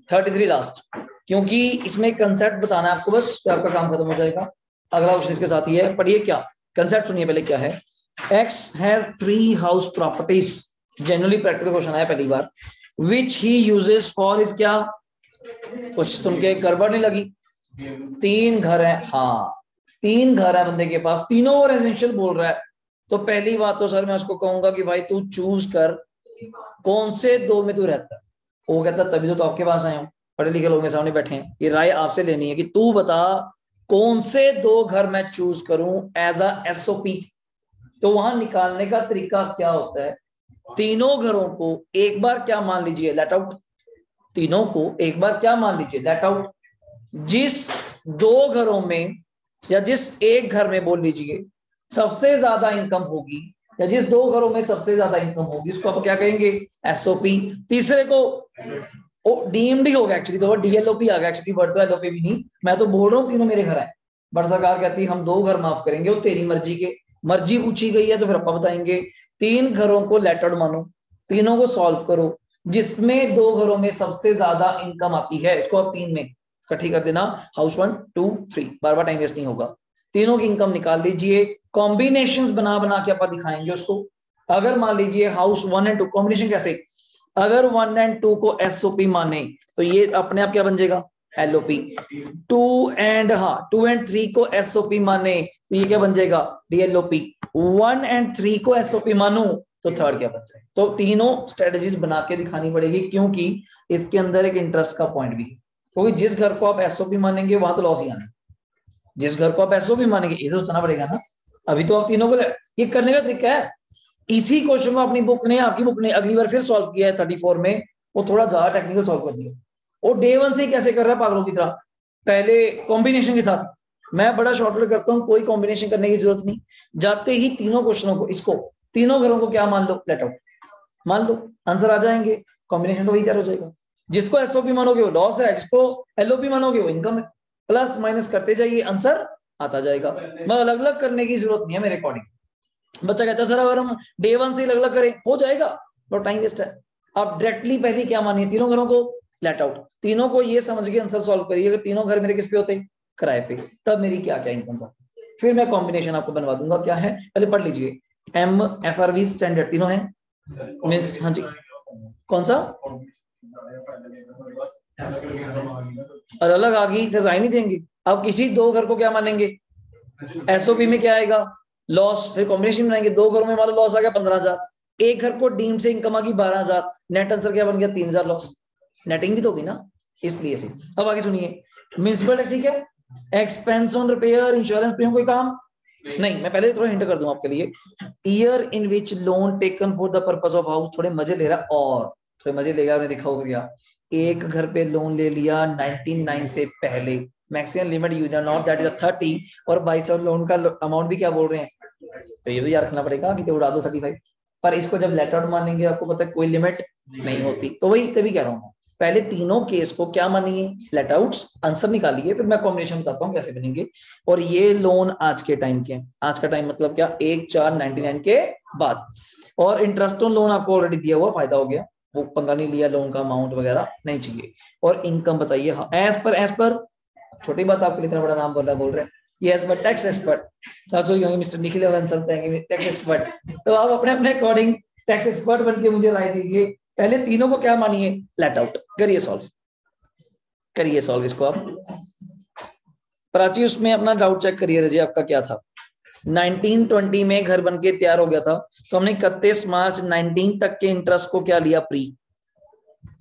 33 लास्ट, क्योंकि इसमें कंसेप्ट बताना है आपको बस, तो आपका काम खत्म हो जाएगा। अगला क्वेश्चन इसके साथ ही है, पढ़िए क्या कंसेप्ट, सुनिए पहले क्या है। X has 3 house properties, generally practical question आया पहली बार, which he uses for is क्या? कुछ सुन के गड़बड़ नहीं लगी? 3 घर है, हाँ 3 घर है बंदे के पास, तीनों रेजिडेंशियल बोल रहा है, तो पहली बात तो सर मैं उसको कहूंगा कि भाई तू चूज कर कौन से 2 में तू रहता है। वो कहता तभी तो आपके पास आया हूँ, पढ़े लिखे लोग मेरे सामने बैठे हैं, ये राय आपसे लेनी है कि तू बता कौन से 2 घर मैं चूज करूं एज अ एसओपी। तो वहां निकालने का तरीका क्या होता है, तीनों घरों को एक बार क्या मान लीजिए, लेट आउट, तीनों को एक बार क्या मान लीजिए, लेट आउट। जिस 2 घरों में या जिस एक घर में बोल लीजिए सबसे ज्यादा इनकम होगी, या जिस 2 घरों में सबसे ज्यादा इनकम होगी, उसको आप क्या कहेंगे? एसओपी। तीसरे को डीएमडी होगा, एक्चुअली तो डीएलओपी आ गया, एक्चुअली वर्ड तो एलओपी भी नहीं, मैं तो बोल रहा हूँ तीनों मेरे घर है, बट सरकार कहती है हम 2 घर माफ करेंगे, वो तेरी मर्जी के, मर्जी पूछी गई है तो फिर अपन बताएंगे। 3 घरों को लेटर्ड मानो, तीनों को सॉल्व करो, जिसमें 2 घरों में सबसे ज्यादा इनकम आती है, इसको आप 3 में इकट्ठी कर देना, हाउस 1 2 3, बार बार टाइम वेस्ट नहीं होगा। तीनों की इनकम निकाल लीजिए, कॉम्बिनेशंस बना बना के अपन दिखाएंगे उसको। अगर मान लीजिए हाउस 1 एंड 2 कॉम्बिनेशन कैसे, अगर 1 एंड 2 को एसओपी माने तो ये अपने आप क्या बन जाएगा? एलओपी। 2 एंड 3 को एसओपी माने तो ये क्या बन जाएगा? डीएलओपी। 1 एंड 3 को एसओपी मानू तो थर्ड क्या बन जाएगा? तो तीनों स्ट्रेटजीज बना के दिखानी पड़ेगी, क्योंकि इसके अंदर एक इंटरेस्ट का पॉइंट भी है, क्योंकि जिस घर को आप एसओपी मानेंगे वहां तो लॉस ही आना, जिस घर को आप एसओपी मानेंगे ये तो सोचना पड़ेगा ना। अभी तो आप तीनों को ये करने का तरीका है, इसी क्वेश्चन को अपनी बुक ने, आपकी बुक ने अगली बार फिर सॉल्व किया है 34 में, वो थोड़ा ज्यादा टेक्निकल सॉल्व कर दिया। वो डे 1 से कैसे कर रहा है पागलों की तरह, पहले कॉम्बिनेशन के साथ, मैं बड़ा शॉर्टकट करता हूँ, कोई कॉम्बिनेशन करने की जरूरत नहीं, जाते ही तीनों क्वेश्चनों को, इसको तीनों घरों को क्या मान लो? लेट आउट मान लो, आंसर आ जाएंगे, कॉम्बिनेशन तो वही तैयार हो जाएगा। जिसको एसओपी मानोगे वो लॉस है, जिसको एलओपी मानोगे वो इनकम है, प्लस माइनस करते जाइए आंसर आता जाएगा। मैं अलग अलग करने की जरूरत नहीं है मेरे अकॉर्डिंग। बच्चा कहता है सर अगर हम डे 1 से अलग अलग करें हो जाएगा, बट टाइम वेस्ट है। आप डायरेक्टली पहले क्या मानिए, तीनों घरों को लेट आउट, तीनों को ये समझ के आंसर सॉल्व करिए, अगर तीनों घर मेरे किस पे होते? किराए पे, तब मेरी क्या क्या इनकम था, फिर मैं कॉम्बिनेशन आपको बनवा दूंगा। क्या है पहले पढ़ लीजिए, M F R V standard तीनों है मींस, हाँ जी कौन सा अलग अलग आ गई, फिर नहीं देंगे। अब किसी 2 घर को क्या मानेंगे? एसओपी में क्या आएगा? लॉस। फिर कॉम्बिनेशन बनाएंगे, 2 घरों में वाला लॉस आ गया 15,000, एक घर को डीम से इनकम आ गई 12,000, नेट आंसर क्या बन गया? 3,000 लॉस, नेटिंग भी तो होगी ना, इसलिए से। अब आगे सुनिए, म्युनिसिपल टैक्स ठीक है, expense on repair, insurance premium, कोई काम नहीं। मैं पहले थोड़ा हिंट कर दूं आपके लिए, year in which loan taken for the purpose of house, थोड़े मजे ले रहा है और थोड़े मजे लेगा, आपने दिखा होगा क्या, एक घर पे लोन ले लिया 99 से पहले, maximum limit use not that is 30, और भाई साहब लोन का अमाउंट भी क्या बोल रहे हैं, तो ये भी याद रखना पड़ेगा कि तो उड़ा दो 35। पर इसको जब लेट आउट मानेंगे आपको पता है कोई लिमिट नहीं होती, तो वही तभी कह रहा हूँ पहले तीनों केस को क्या मानिए, लेट आउट्स, आंसर निकालिए, फिर मैं कॉम्बिनेशन बताता हूँ कैसे बनेंगे। और ये लोन आज के टाइम के, आज का टाइम मतलब क्या, 1/4/99 के बाद। और इंटरेस्ट ऑन लोन आपको ऑलरेडी दिया हुआ, फायदा हो गया, वो पंगा नहीं लिया, लोन का अमाउंट वगैरह नहीं चाहिए। और इनकम बताइए, एज पर छोटी बात आपके लिए इतना बड़ा नाम बोल रहे हैं, yes but tax expert mister Nikhil tax expert, तो आप अपने अपने अकॉर्डिंग टैक्स एक्सपर्ट बनके मुझे राय दीजिए। पहले तीनों को क्या मानिए, लेट आउट, करिए सॉल्व इसको आप। प्राची उसमें अपना डाउट चेक करिए रजी, आपका क्या था। 1920 में घर बनके तैयार हो गया था, तो हमने 31 मार्च 19 तक के इंटरेस्ट को क्या लिया, प्री।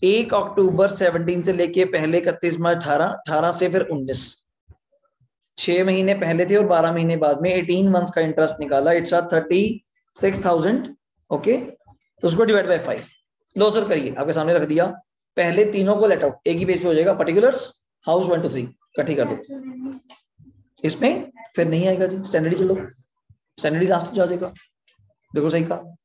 1 अक्टूबर 17 से लेके पहले 31 मार्च 18 से फिर 19, 6 महीने पहले थे और 12 महीने बाद में 18 मंथ्स का इंटरेस्ट निकाला, इट्स 36,000। ओके, तो उसको डिवाइड बाय 5, लो सर करिए, आपके सामने रख दिया। पहले तीनों को लेट आउट, एक ही पेज पे हो जाएगा, पर्टिकुलर्स हाउस 1 to 3 इकट्ठी कर दो। इसमें फिर नहीं आएगा जी, स्टैंडर्ड चलो, स्टैंडर्ड लास्ट आ जाएगा, देखो सही कहा।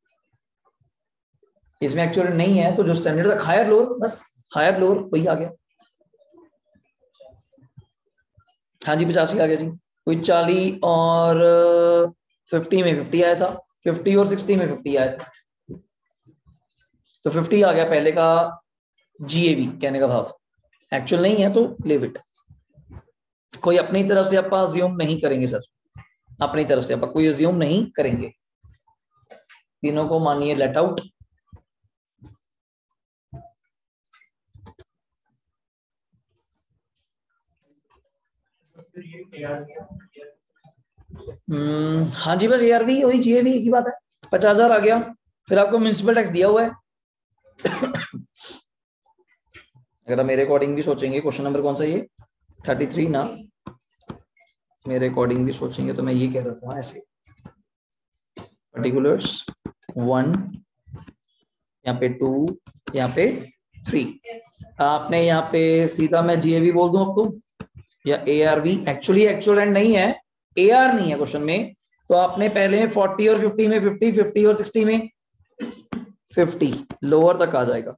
इसमें एक्चुअली नहीं है, तो जो स्टैंडर्ड था हायर लोअर, बस हायर लोअर वही आ गया। हाँ जी 85 आ गया जी, कोई 40 और 50 में 50 आया था, 50 और 60 में 50 आया था, तो 50 आ गया पहले का जीएवी, कहने का भाव। एक्चुअल नहीं है तो लिव इट, कोई अपनी तरफ से आप अज्यूम नहीं करेंगे सर, अपनी तरफ से आप कोई अज्यूम नहीं करेंगे, तीनों को मानिए लेट आउट। हाँ जी बस ARV वही GAV एक ही बात है, 50,000 आ गया, फिर आपको म्युनिसिपल टैक्स दिया हुआ है। अगर आप मेरे अकॉर्डिंग भी सोचेंगे, क्वेश्चन नंबर कौन सा ये 33 ना, मेरे अकॉर्डिंग भी सोचेंगे तो मैं ये कह रहा था ऐसे, पर्टिकुलर्स 1, यहाँ पे 2, यहाँ पे 3, आपने यहाँ पे सीधा मैं GAV बोल दूं अब तो, या ARV, एक्चुअली एक्चुअल एंड नहीं है, AR नहीं है क्वेश्चन में, तो आपने पहले 40 और 50 में 50, 50 और 60 में 50, लोअर तक आ जाएगा।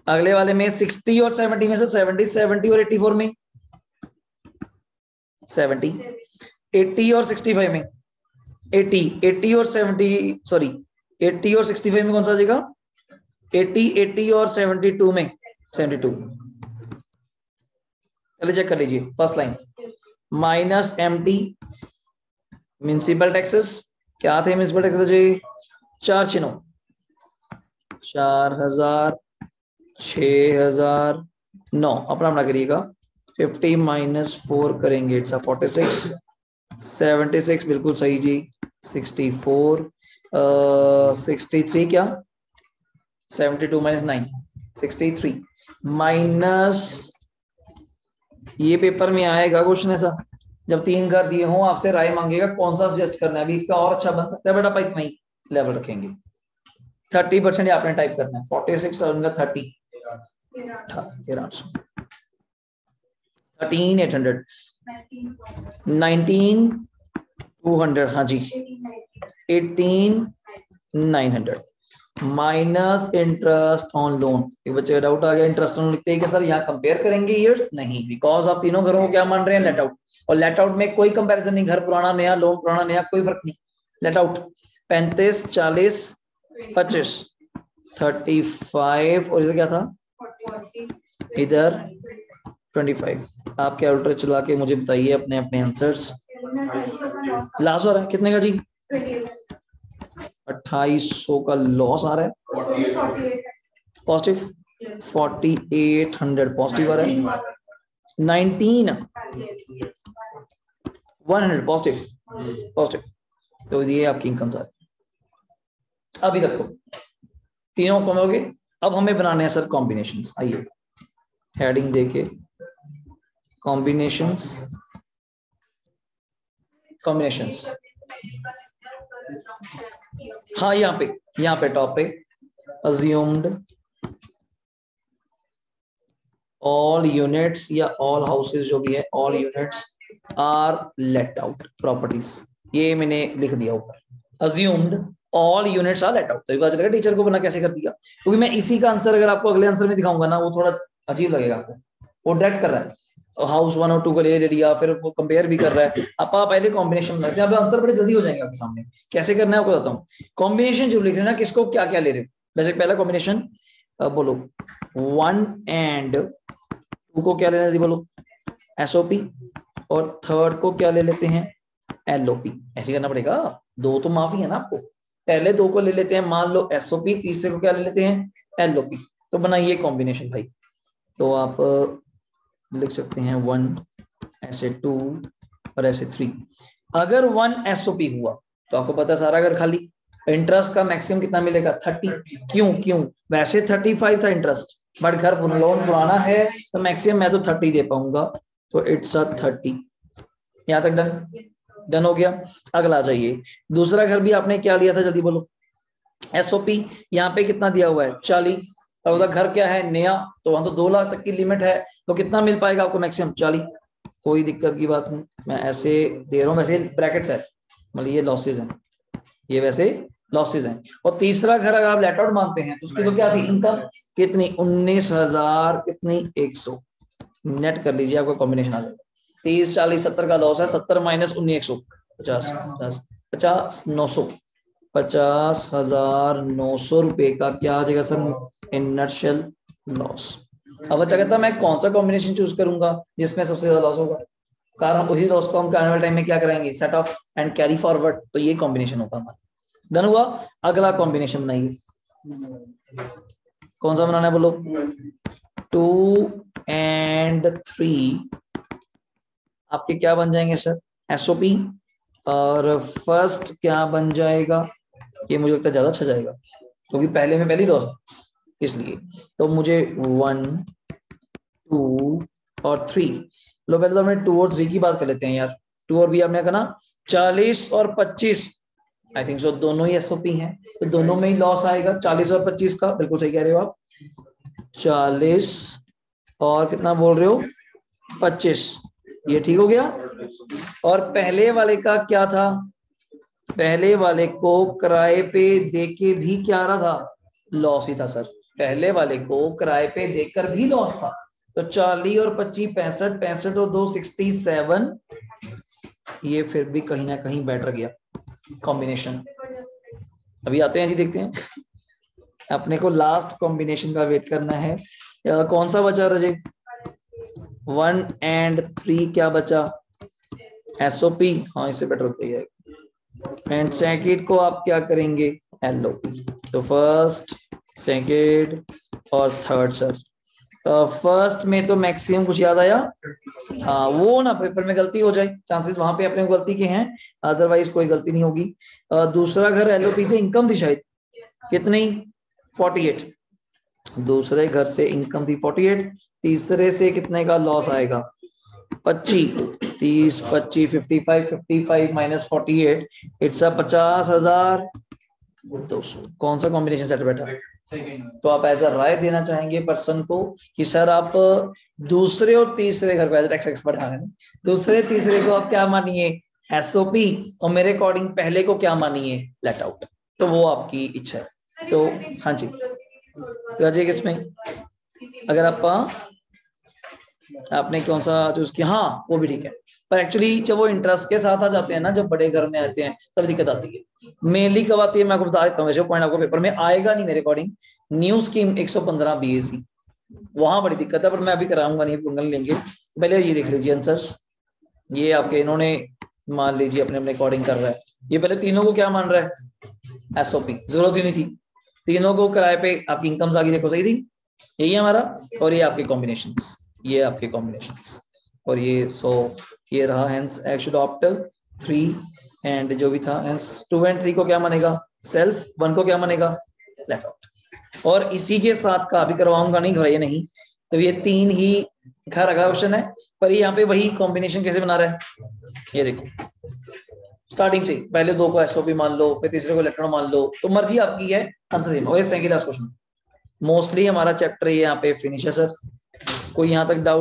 अगले वाले में 60 और 70 में से 70, 70 और 84 में 70, 80 और 65 में 80, 80 और 70, सॉरी 80 और 65 में कौन सा आ जाएगा, 80, 80 और 72 में 72। चलिए चेक कर लीजिए, first line minus MT municipal taxes, क्या थे म्युनिसिपल टैक्सेस जी, 4 6 4,000 6,009, अपना अपना करिएगा, 50 - 4 करेंगे, इट्स 46, 76 बिल्कुल सही जी, 64, 63 क्या, 72 - 9 63 माइनस, ये पेपर में आएगा क्वेश्चन ऐसा, जब 3 कर दिए हों आपसे राय मांगेगा कौन सा सजेस्ट करना है, अभी इसका और अच्छा बन सकता है बट आप इतना ही लेवल रखेंगे, 30% आपने टाइप करना है, 46 और उनका 30, 13,800, 19,200, हाँ जी 18,900 माइनस इंटरेस्ट ऑन लोन। एक बच्चे का डाउट आ गया, इंटरेस्ट ऑन लिखते हैं कि सर यहाँ कंपेयर करेंगे ईयर्स, नहीं, बिकॉज आप तीनों घरों को क्या मान रहे हैं, लेट आउट, और लेट आउट में कोई कंपैरिजन नहीं, घर पुराना नया, लोन पुराना नया, कोई फर्क नहीं, लेट आउट। 35 40 25 35 और इधर क्या था, इधर 25। आप कैलकुलेटर चला के मुझे बताइए अपने अपने आंसर्स। लॉस हो रहा है कितने का जी, 2800 का लॉस आ रहा है, पॉजिटिव 4800 पॉजिटिव आ रहा है, 19,100 पॉजिटिव, तो ये आपकी इनकम आ रही है अभी तक, तो तीनों कम हो गए। अब हमें बनाने हैं सर कॉम्बिनेशंस, आइए हेडिंग देके कॉम्बिनेशंस, हाँ यहाँ पे टॉप पे assumed all units या all houses जो भी है all units are let out properties, ये मैंने लिख दिया ऊपर assumed all units are let out। तो पता चलेगा टीचर को बना कैसे कर दिया, क्योंकि मैं इसी का आंसर अगर आपको अगले आंसर में दिखाऊंगा ना वो थोड़ा अजीब लगेगा आपको। वो डेट कर रहा है हाउस 1 और 2 को ले लिया, फिर वो कंपेयर भी कर रहा है। आप पहले कॉम्बिनेशन बनाते हैं, आंसर बड़े जल्दी हो जाएंगे आपके सामने। कैसे करना है आपको बताता हूँ। कॉम्बिनेशन जो लिख रहे हैं ना, किसको क्या क्या ले रहे हैं। वैसे पहला कॉम्बिनेशन बोलो 1 एंड 2 को क्या लेना है बोलो एसओपी, और थर्ड को क्या ले लेते हैं एलओपी। ऐसे करना पड़ेगा, दो तो माफी है ना आपको। पहले 2 को ले लेते हैं मान लो एसओपी, तीसरे को क्या ले लेते हैं एलओपी। तो बनाइए कॉम्बिनेशन भाई। तो आप लिख सकते हैं 1 ऐसे 2 और ऐसे 3। अगर 1 एसओपी हुआ तो आपको पता सारा घर खाली। इंटरेस्ट का मैक्सिमम कितना मिलेगा 30। क्यों वैसे 35 था इंटरेस्ट, बट घर लोन पुराना है तो मैक्सिमम मैं तो 30 दे पाऊंगा, तो इट्स अ 30। यहां तक डन हो गया। अगला आ जाइए, दूसरा घर भी आपने क्या लिया था जल्दी बोलो एसओपी। यहाँ पे कितना दिया हुआ है 40। और उधर घर क्या है नया, तो वहां तो 2 लाख तक की लिमिट है, तो कितना मिल पाएगा आपको मैक्सिमम 40। कोई दिक्कत की बात नहीं, मैं ऐसे दे रहा हूँ। वैसे ब्रैकेट्स है मतलब ये लॉसेज हैं, ये वैसे लॉसेज हैं। और तीसरा घर अगर आप लेट आउट मानते हैं तो उसकी तो क्या थी इनकम कितनी 19,000 कितनी 100। नेट कर लीजिए आपको कॉम्बिनेशन आ जाएगा। 30 40 70 का लॉस है, 70 माइनस 19 100 50 900 50,900 रुपए का क्या आ जाएगा सर इन नटशेल लॉस। अब बच्चा कहता मैं कौन सा कॉम्बिनेशन चूज करूंगा जिसमें सबसे ज्यादा लॉस होगा, कारण उसी लॉस को हम आने वाले टाइम में क्या कराएंगे set of and carry forward. तो ये कॉम्बिनेशन होगा हमारा। डन हुआ। अगला कॉम्बिनेशन बनाइए, कौन सा बनाना है बोलो 2 एंड 3 आपके क्या बन जाएंगे सर एसओपी। और फर्स्ट क्या बन जाएगा, ये मुझे लगता है ज्यादा अच्छा जाएगा क्योंकि पहले में पहली लॉस इसलिए। तो मुझे 1 2 और 3 लो, पहले तो हमने 2 और 3 की बात कर लेते हैं यार। 2 और भी आपने कहना 40 और 25 आई थिंक सो दोनों ही एसओपी हैं, तो दोनों में ही लॉस आएगा 40 और 25 का। बिल्कुल सही कह रहे हो आप। 40 और कितना बोल रहे हो 25, ये ठीक हो गया। और पहले वाले का क्या था, पहले वाले को किराए पे देके भी क्या रहा था लॉस ही था सर। पहले वाले को किराए पे देकर भी लॉस था। तो 40 और 25 65 65 और 2 67, ये फिर भी कहीं ना कहीं बेटर गया कॉम्बिनेशन। अभी आते हैं जी देखते हैं, अपने को लास्ट कॉम्बिनेशन का वेट करना है। कौन सा बचा रजे 1 एंड 3 क्या बचा एसओपी। हाँ इससे बेटर होता है। एंड सेकेंड को आप क्या करेंगे एलओपी। तो फर्स्ट सेकेंड और थर्ड सर। फर्स्ट में तो मैक्सिमम कुछ याद आया, हाँ वो ना पेपर में गलती हो जाए, चांसेस वहां पे अपने गलती के हैं, अदरवाइज कोई गलती नहीं होगी। दूसरा घर एलओपी से इनकम थी शायद कितनी 48, दूसरे घर से इनकम थी 48, तीसरे से कितने का लॉस आएगा 25 30 25 55 55 माइनस 48 इट्स 50,200। कौन सा कॉम्बिनेशन सेट बैठा। तो आप ऐसा राय देना चाहेंगे पर्सन को कि सर आप दूसरे और तीसरे घर को एज टैक्स एक्सपर्ट है दूसरे तीसरे को आप क्या मानिए एसओपी, और मेरे अकॉर्डिंग पहले को क्या मानिए लेट आउट। तो वो आपकी इच्छा है। तो हाँ जी राजे किसमें अगर आप आपने कौन सा चूज किया, हाँ वो भी ठीक है। पर एक्चुअली जब वो इंटरेस्ट के साथ आ जाते हैं ना, जब बड़े घर में आते हैं तब दिक्कत आती है। मेनली कब आती है मैं आपको बता देता हूँ, वैसे पॉइंट आपको पेपर में आएगा नहीं मेरे अकॉर्डिंग। न्यू स्कीम 115 बीएससी वहां बड़ी दिक्कत है, पर मैं अभी कराऊंगा नहीं, पंगल लेंगे। पहले ये देख लीजिए आंसर्स, ये आपके इन्होंने मान लीजिए अपने अपने अकॉर्डिंग कर रहा है। ये पहले तीनों को क्या मान रहा है एसओपी, जरूरत ही नहीं थी। तीनों को किराए पे आपकी इनकम्स आ गई, देखो सही थी, यही है हमारा। और ये आपके कॉम्बिनेशंस, ये आपके कॉम्बिनेशंस, और ये सो ये रहा। Hence x should opt 3 and जो भी था हेंस 2 एंड 3 को क्या मानेगा सेल्फ, 1 को क्या मानेगा लेफ्ट आउट। और इसी के साथ का अभी करवाऊंगा नहीं, घबराइए नहीं। तो ये 3 ही घर अगला क्वेश्चन है, पर यहाँ पे वही कॉम्बिनेशन कैसे बना रहा है ये देखो। स्टार्टिंग से पहले दो को एसओपी मान लो, फिर तीसरे को इलेक्ट्रॉन मान लो, तो मर्जी आपकी है। Answer same. और सेकंड लास्ट क्वेश्चन, मोस्टली हमारा चैप्टर ये यहाँ पे फिनिश है सर। कोई यहाँ तक डाउट